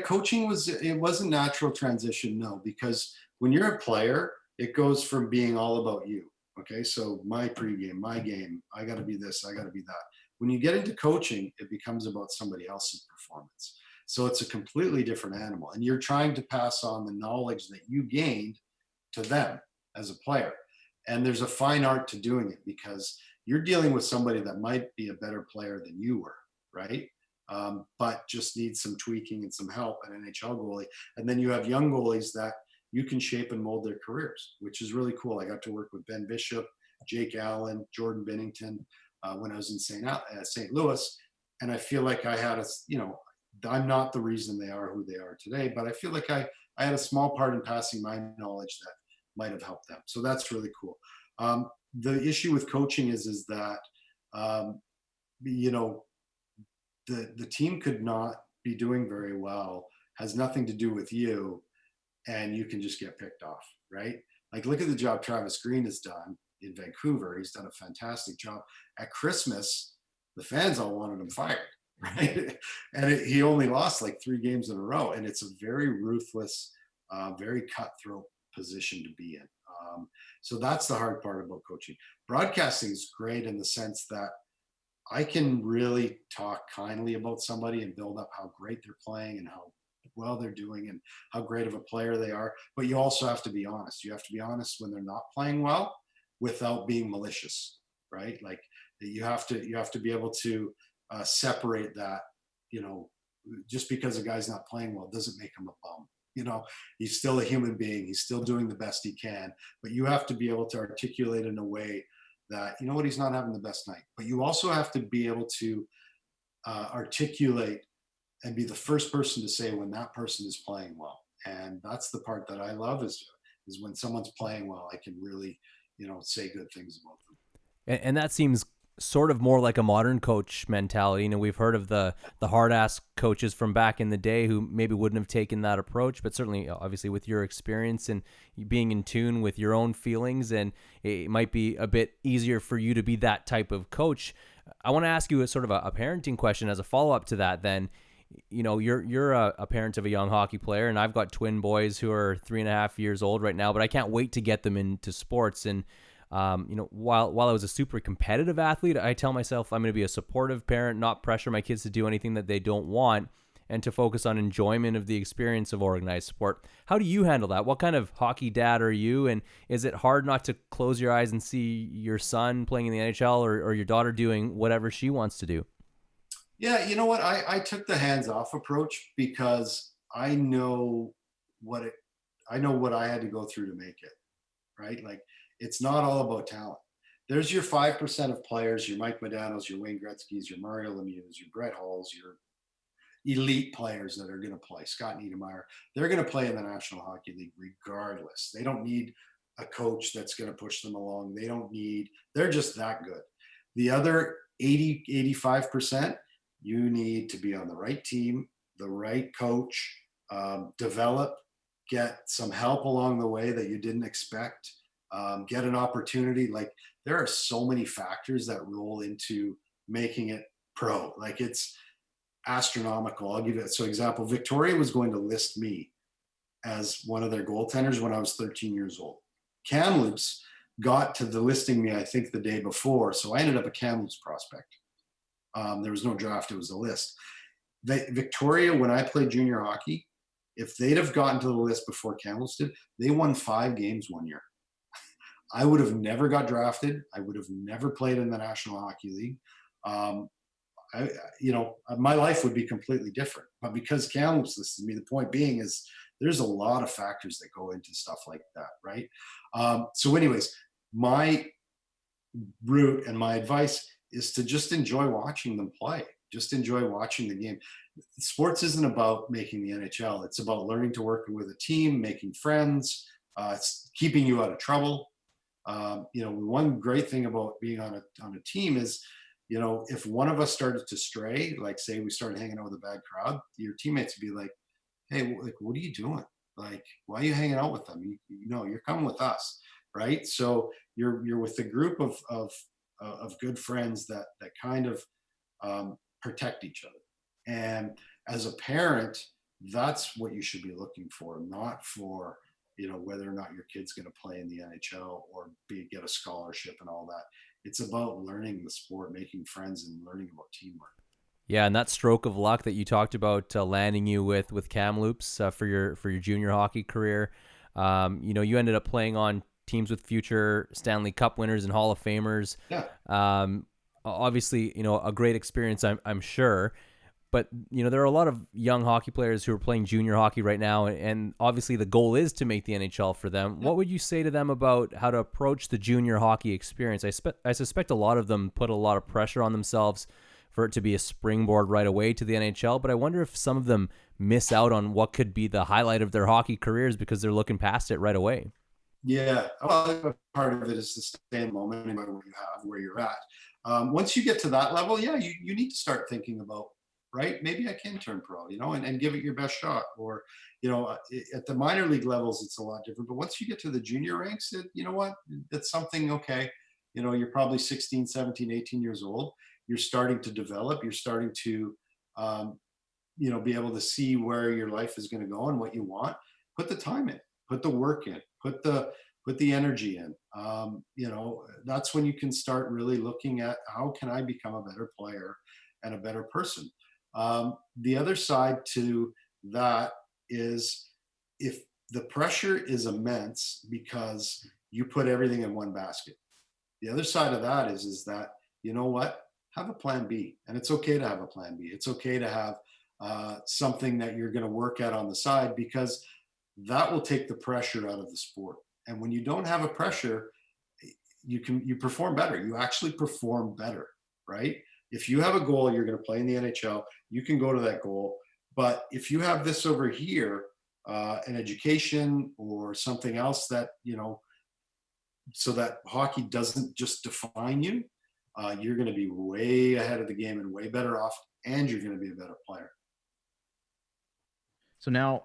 coaching it was a natural transition, no, because when you're a player, it goes from being all about you. Okay, so my pregame, my game, I got to be this, I got to be that. When you get into coaching, it becomes about somebody else's performance. So it's a completely different animal. And you're trying to pass on the knowledge that you gained to them as a player. And there's a fine art to doing it because you're dealing with somebody that might be a better player than you were, right? But just needs some tweaking and some help, an NHL goalie. And then you have young goalies that you can shape and mold their careers, which is really cool. I got to work with Ben Bishop, Jake Allen, Jordan Binnington when I was in St. Louis. And I feel like I had I'm not the reason they are who they are today, but I feel like I had a small part in passing my knowledge that might have helped them. So that's really cool. The issue with coaching is that, the team could not be doing very well, has nothing to do with you, and you can just get picked off, right? Like, look at the job Travis Green has done in Vancouver. He's done a fantastic job. At Christmas, the fans all wanted him fired, right? And he only lost like 3 games in a row. And it's a very ruthless, very cutthroat position to be in. So that's the hard part about coaching. Broadcasting is great in the sense that I can really talk kindly about somebody and build up how great they're playing and how well they're doing and how great of a player they are. But you also have to be honest. You have to be honest when they're not playing well without being malicious, right? Like you have to be able to separate that, just because a guy's not playing well doesn't make him a bum. He's still a human being. He's still doing the best he can, but you have to be able to articulate in a way that, he's not having the best night, but you also have to be able to articulate and be the first person to say when that person is playing well. And that's the part that I love is when someone's playing well, I can really, say good things about them. And that seems sort of more like a modern coach mentality. We've heard of the hard-ass coaches from back in the day who maybe wouldn't have taken that approach, but certainly, obviously, with your experience and being in tune with your own feelings, and it might be a bit easier for you to be that type of coach. I want to ask you a sort of a parenting question as a follow-up to that then. You're a parent of a young hockey player, and I've got twin boys who are 3.5 years old right now, but I can't wait to get them into sports. And while I was a super competitive athlete, I tell myself I'm going to be a supportive parent, not pressure my kids to do anything that they don't want, and to focus on enjoyment of the experience of organized sport. How do you handle that? What kind of hockey dad are you? And is it hard not to close your eyes and see your son playing in the NHL or your daughter doing whatever she wants to do? Yeah, you know what? I took the hands-off approach because I know what I had to go through to make it, right? Like, it's not all about talent. There's your 5% of players, your Mike Modanos, your Wayne Gretzky's, your Mario Lemieux, your Brett Halls, your elite players that are going to play, Scott Niedermayer. They're going to play in the National Hockey League regardless. They don't need a coach that's going to push them along. They're just that good. The other 80, 85%, you need to be on the right team, the right coach, develop, get some help along the way that you didn't expect, get an opportunity. Like, there are so many factors that roll into making it pro. Like, it's astronomical. I'll give you so example. Victoria was going to list me as one of their goaltenders when I was 13 years old. Kamloops got to the listing me, I think, the day before. So I ended up a Kamloops prospect. There was no draft, it was a list. Victoria, when I played junior hockey, if they'd have gotten to the list before Kamloops did, they won 5 games one year. I would have never got drafted. I would have never played in the National Hockey League. My life would be completely different. But because Kamloops listed me, the point being is there's a lot of factors that go into stuff like that, right? So anyways, my route and my advice is to just enjoy watching them play. Just enjoy watching the game. Sports isn't about making the NHL. It's about learning to work with a team, making friends, it's keeping you out of trouble. One great thing about being on a team is, if one of us started to stray, like say we started hanging out with a bad crowd, your teammates would be like, hey, like, what are you doing? Like, why are you hanging out with them? You're coming with us, right? So you're with a group of good friends that kind of protect each other. And as a parent, that's what you should be looking for, not for whether or not your kid's going to play in the NHL or get a scholarship and all that. It's about learning the sport, making friends, and learning about teamwork. Yeah, and that stroke of luck that you talked about landing you with Kamloops for your junior hockey career, you ended up playing on teams with future Stanley Cup winners and Hall of Famers. Yeah. Obviously, a great experience, I'm sure. But, there are a lot of young hockey players who are playing junior hockey right now, and obviously the goal is to make the NHL for them. Yeah. What would you say to them about how to approach the junior hockey experience? I suspect a lot of them put a lot of pressure on themselves for it to be a springboard right away to the NHL, but I wonder if some of them miss out on what could be the highlight of their hockey careers because they're looking past it right away. Yeah, well, part of it is to stay in the moment and what you have, where you're at. Once you get to that level, yeah, you need to start thinking about, right, maybe I can turn pro, and give it your best shot. Or, at the minor league levels, it's a lot different. But once you get to the junior ranks, it's something, okay, you're probably 16, 17, 18 years old. You're starting to develop. You're starting to, be able to see where your life is going to go and what you want. Put the time in, put the work in, put the energy in. That's when you can start really looking at how can I become a better player and a better person. The other side to that is if the pressure is immense because you put everything in one basket. The other side of that is that, have a plan B. And it's okay to have a plan B. It's okay to have something that you're going to work at on the side, because that will take the pressure out of the sport. And when you don't have a pressure, you perform better. You actually perform better, right? If you have a goal, you're going to play in the NHL, you can go to that goal. But if you have this over here, an education or something else that, so that hockey doesn't just define you, you're going to be way ahead of the game and way better off, and you're going to be a better player. So now,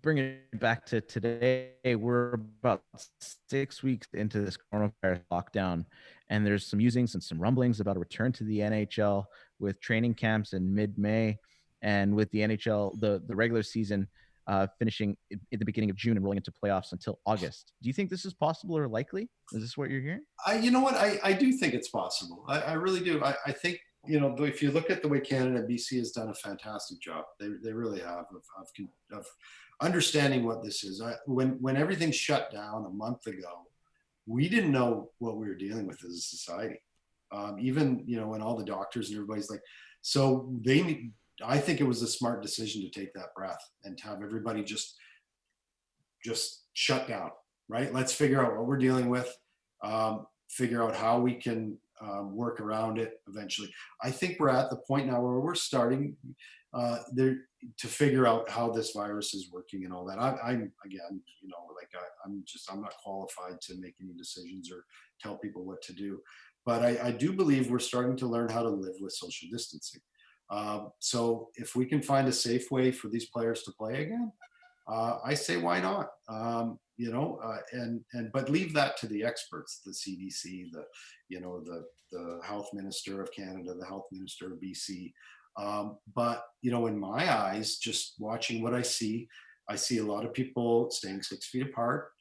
bring it back to today. We're about 6 weeks into this coronavirus lockdown, and there's some musings and some rumblings about a return to the NHL with training camps in mid-May, and with the NHL, the regular season finishing at the beginning of June and rolling into playoffs until August. Do you think this is possible or likely? Is this what you're hearing? You know what? I do think it's possible. I really do. I think, if you look at the way Canada and BC has done a fantastic job, they really have of understanding what this is. When everything shut down a month ago, we didn't know what we were dealing with as a society. Even, when all the doctors and everybody's like, so I think it was a smart decision to take that breath and to have everybody just shut down, right? Let's figure out what we're dealing with, figure out how we can work around it eventually. I think we're at the point now where we're starting there to figure out how this virus is working and all that. I'm again, I'm not qualified to make any decisions or tell people what to do, but I do believe we're starting to learn how to live with social distancing. So if we can find a safe way for these players to play again, I say why not? But leave that to the experts, the CDC, the health minister of Canada, the health minister of BC. But in my eyes, just watching what I see a lot of people staying 6 feet apart,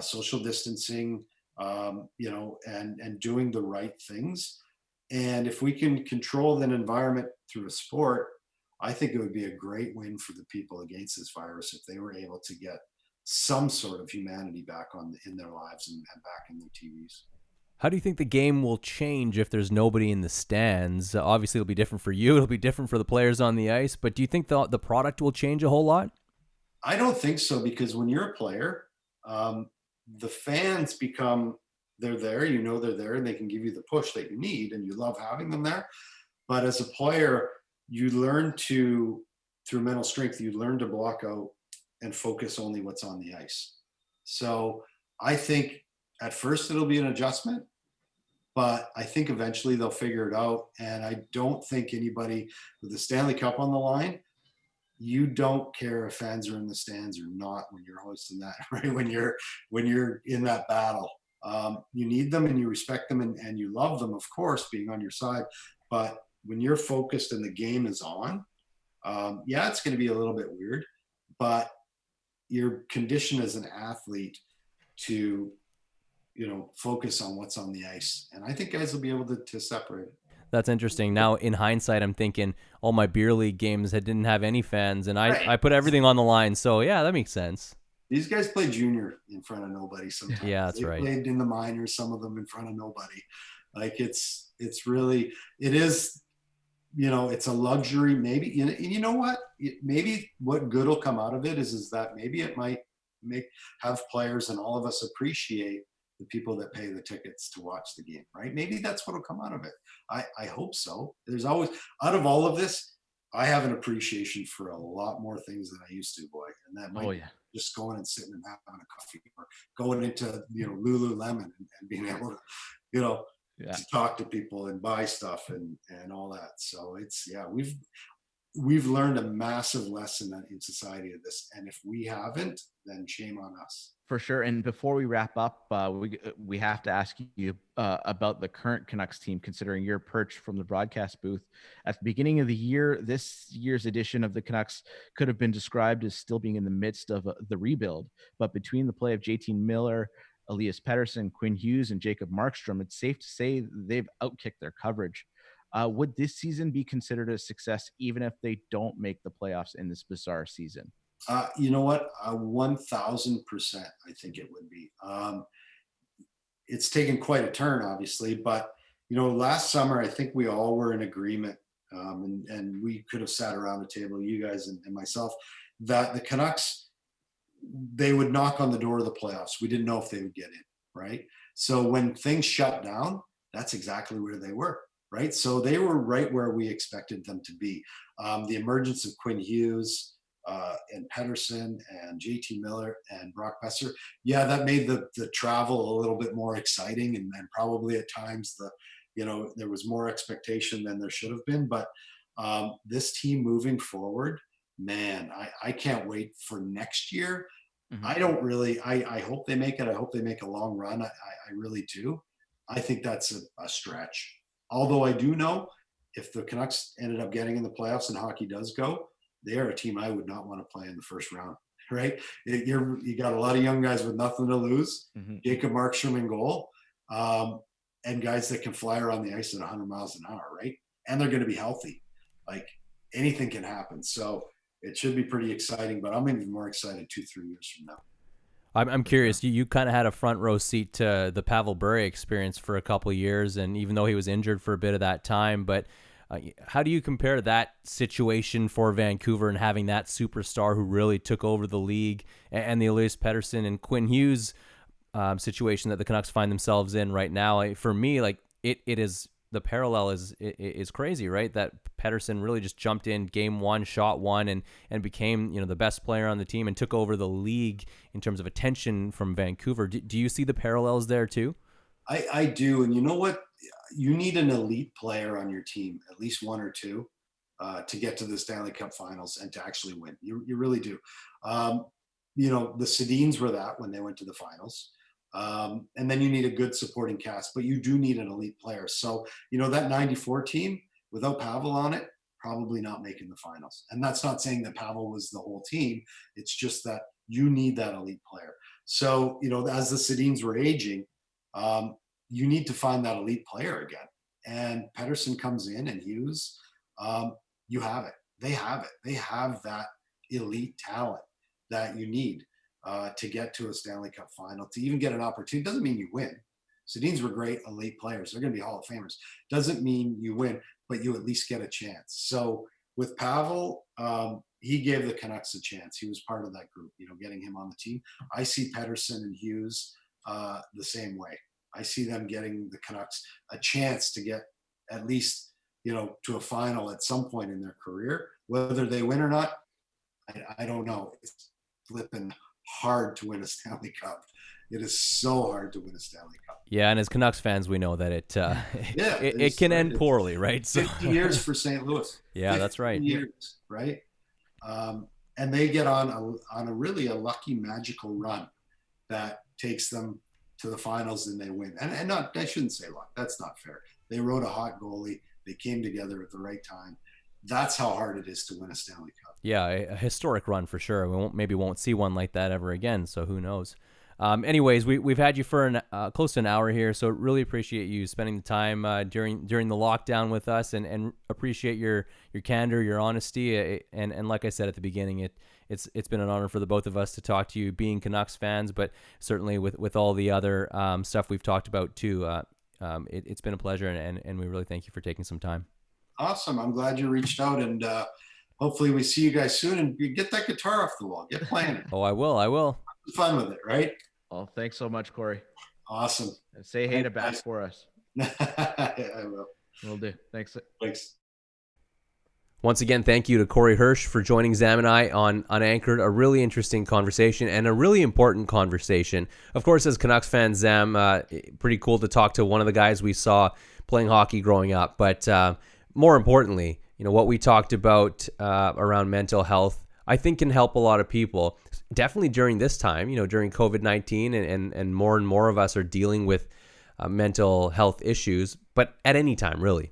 social distancing, and doing the right things. And if we can control that environment through a sport, I think it would be a great win for the people against this virus if they were able to get some sort of humanity back in their lives and back in their TVs. How do you think the game will change if there's nobody in the stands? Obviously, it'll be different for you. It'll be different for the players on the ice. But do you think the product will change a whole lot? I don't think so, because when you're a player, the fans they're there, they're there, and they can give you the push that you need, and you love having them there. But as a player, you learn through mental strength, you learn to block out and focus only what's on the ice. So I think at first it'll be an adjustment, but I think eventually they'll figure it out. And I don't think anybody with the Stanley Cup on the line, you don't care if fans are in the stands or not when you're hosting that, right? When you're in that battle, you need them and you respect them and you love them, of course, being on your side. But when you're focused and the game is on, yeah, it's going to be a little bit weird, but you're conditioned as an athlete to, focus on what's on the ice. And I think guys will be able to separate it. That's interesting. Now, in hindsight, I'm thinking all my beer league games didn't have any fans, and I put everything on the line. So, yeah, that makes sense. These guys play junior in front of nobody sometimes. Yeah, that's right. They played in the minors, some of them in front of nobody. Like, it is, it's a luxury. Maybe, you know what? Maybe what good will come out of it is that maybe it might have players and all of us appreciate the people that pay the tickets to watch the game, right? Maybe that's what will come out of it. I hope so. There's always, out of all of this, I have an appreciation for a lot more things than I used to, boy. And that might just going and sitting and having a coffee, or going into, Lululemon and being able to, to talk to people and buy stuff and all that. So it's, we've learned a massive lesson in society of this. And if we haven't, then shame on us. For sure. And before we wrap up, we have to ask you about the current Canucks team, considering your perch from the broadcast booth. At the beginning of the year, this year's edition of the Canucks could have been described as still being in the midst of the rebuild. But between the play of JT Miller, Elias Pettersson, Quinn Hughes, and Jacob Markstrom, it's safe to say they've outkicked their coverage. Would this season be considered a success, even if they don't make the playoffs in this bizarre season? You know what? 1,000%, I think it would be. It's taken quite a turn, obviously, but last summer I think we all were in agreement, and we could have sat around a table, you guys and myself, that the Canucks, they would knock on the door of the playoffs. We didn't know if they would get in, right? So when things shut down, that's exactly where they were, right? So they were right where we expected them to be. The emergence of Quinn Hughes, and Pettersson and JT Miller and Brock Besser, that made the travel a little bit more exciting, and probably at times there was more expectation than there should have been. But this team moving forward, man, I can't wait for next year. Mm-hmm. I hope they make it. I hope they make a long run. I really do. I think that's a stretch. Although I do know if the Canucks ended up getting in the playoffs and hockey does go, they are a team I would not want to play in the first round, right? You got a lot of young guys with nothing to lose. Mm-hmm. Jacob Markstrom in goal, and guys that can fly around the ice at 100 miles an hour, right? And they're going to be healthy. Like, anything can happen. So it should be pretty exciting, but I'm even more excited 2-3 years from now. I'm curious. You kind of had a front row seat to the Pavel Bure experience for a couple of years, and even though he was injured for a bit of that time, but how do you compare that situation for Vancouver and having that superstar who really took over the league, and the Elias Pettersson and Quinn Hughes situation that the Canucks find themselves in right now? For me, like it is, the parallel is crazy, right? That Pettersson really just jumped in game one, shot one, and became the best player on the team and took over the league in terms of attention from Vancouver. Do you see the parallels there too? I do, and you know what? You need an elite player on your team, at least one or two, to get to the Stanley Cup Finals and to actually win. You really do. The Sedins were that when they went to the finals. And then you need a good supporting cast, but you do need an elite player. So, that 94 team without Pavel on it, probably not making the finals. And that's not saying that Pavel was the whole team. It's just that you need that elite player. So, as the Sedins were aging, you need to find that elite player again. And Pettersson comes in, and Hughes, you have it. they have it. They have that elite talent that you need to get to a Stanley Cup final, to even get an opportunity. Doesn't mean you win. Sedins were great elite players. They're going to be Hall of Famers. Doesn't mean you win, but you at least get a chance. So with Pavel, he gave the Canucks a chance. He was part of that group, getting him on the team. I see Pettersson and Hughes the same way. I see them getting the Canucks a chance to get at least, to a final at some point in their career. Whether they win or not, I don't know. It's flipping hard to win a Stanley Cup. It is so hard to win a Stanley Cup. Yeah, and as Canucks fans, we know that it can end poorly, right? 50 years for St. Louis. Yeah, that's right. Years, right? And they get on a really lucky, magical run that takes them to the finals, and they win. And not, I shouldn't say luck. That's not fair. They wrote a hot goalie. They came together at the right time. That's how hard it is to win a Stanley Cup. Yeah, a historic run for sure. We won't see one like that ever again. So who knows? Anyways, we've had you for close to an hour here, so really appreciate you spending the time during the lockdown with us, and appreciate your candor, your honesty, and like I said at the beginning, it's been an honor for the both of us to talk to you, being Canucks fans, but certainly with all the other stuff we've talked about too. It's been a pleasure, and we really thank you for taking some time. Awesome. I'm glad you reached out, and hopefully we see you guys soon, and you get that guitar off the wall. Get playing it. Oh, I will. Have fun with it, right? Well, thanks so much, Corey. Awesome. And say hey to Bass for us. I will. Will do. Thanks. Once again, thank you to Corey Hirsch for joining Zam and I on Unanchored. A really interesting conversation and a really important conversation. Of course, as Canucks fans, Zam, pretty cool to talk to one of the guys we saw playing hockey growing up. But more importantly, what we talked about around mental health, I think can help a lot of people. Definitely during this time, during COVID-19, and more of us are dealing with mental health issues, but at any time, really.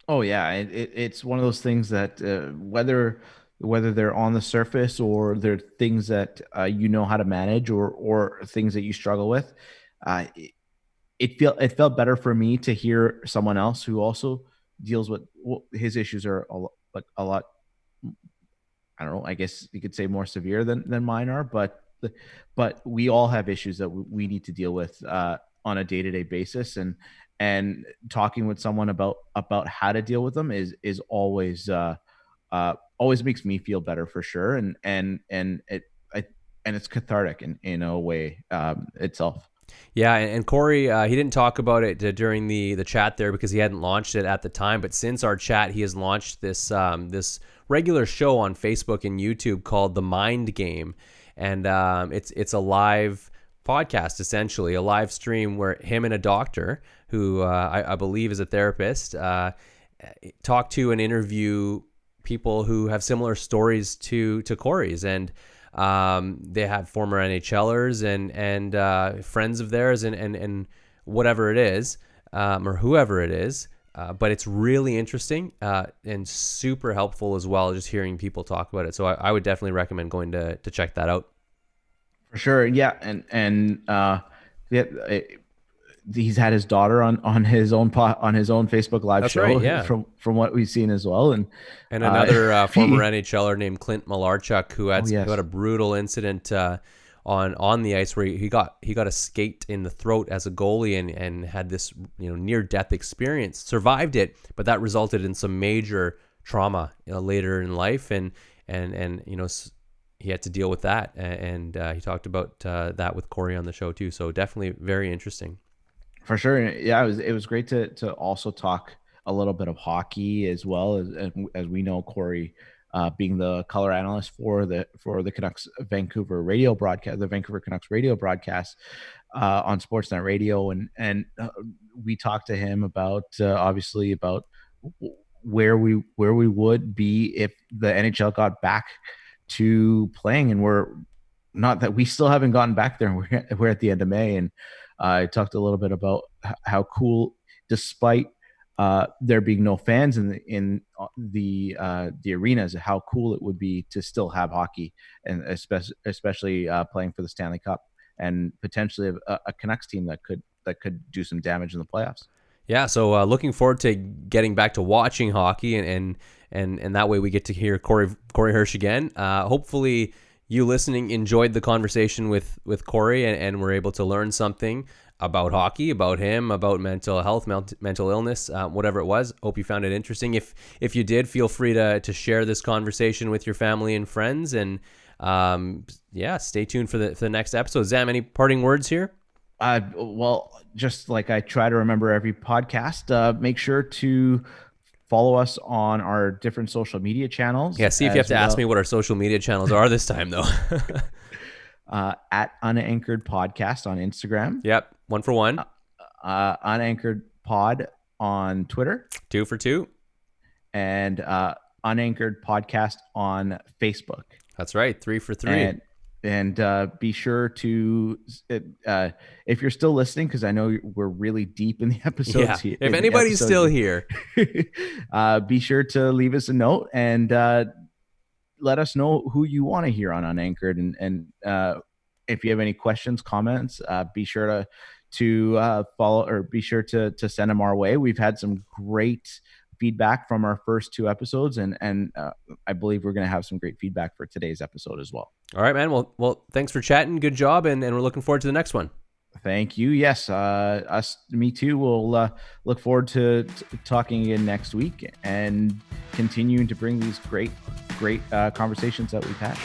Oh yeah, it's one of those things that whether they're on the surface or they're things that you know how to manage, or things that you struggle with, it felt better for me to hear someone else who also deals with his issues are a lot. I don't know. I guess you could say more severe than mine are, but we all have issues that we need to deal with on a day-to-day basis, and talking with someone about how to deal with them is always makes me feel better for sure, and it's cathartic in a way itself. Yeah, and Corey, he didn't talk about it during the chat there because he hadn't launched it at the time. But since our chat, he has launched this regular show on Facebook and YouTube called The Mind Game, and it's a live podcast, essentially a live stream where him and a doctor who I believe is a therapist talk to and interview people who have similar stories to Corey's, and they have former NHLers and friends of theirs and whatever it is, or whoever it is. But it's really interesting and super helpful as well, just hearing people talk about it. So I would definitely recommend going to check that out. For sure. Yeah. And he's had his daughter on his own Facebook live That's show, right, yeah. from what we've seen as well. And another former NHLer named Clint Malarchuk, who had a brutal incident on the ice where he got a skate in the throat as a goalie and had this near death experience. Survived it, but that resulted in some major trauma later in life, and he had to deal with that, and he talked about that with Corey on the show too. So definitely very interesting. For sure. Yeah, it was great to also talk a little bit of hockey as well, as we know Corey being the color analyst for the Canucks Vancouver radio broadcast, the Vancouver Canucks radio broadcast on Sportsnet Radio, and we talked to him about obviously about where we would be if the NHL got back to playing, and we're not that we still haven't gotten back there. We're at the end of May, and I talked a little bit about how cool, despite there being no fans in the arenas, how cool it would be to still have hockey, and especially playing for the Stanley Cup, and potentially a Canucks team that could do some damage in the playoffs. Yeah, so looking forward to getting back to watching hockey and and that way we get to hear Corey Hirsch again. Hopefully you listening enjoyed the conversation with Corey and were able to learn something about hockey, about him, about mental health, mental illness, whatever it was. Hope you found it interesting. If you did, feel free to share this conversation with your family and friends, and stay tuned for the next episode. Zam, any parting words here? Well, just like I try to remember every podcast, make sure to follow us on our different social media channels. Yeah, see if you have to ask me what our social media channels are this time, though. At Unanchored Podcast on Instagram. Yep, 1 for 1. Unanchored Pod on Twitter. 2 for 2. And Unanchored Podcast on Facebook. That's right, 3 for 3. And be sure to, if you're still listening, because I know we're really deep in the episodes here. If anybody's still here, be sure to leave us a note and let us know who you want to hear on Unanchored. And if you have any questions, comments, be sure to follow, or be sure to send them our way. We've had some great feedback from our first 2 episodes, and I believe we're going to have some great feedback for today's episode as well. All right, man. Well, thanks for chatting. Good job, and we're looking forward to the next one. Thank you. Yes, me too. We'll look forward to talking again next week and continuing to bring these great conversations that we've had.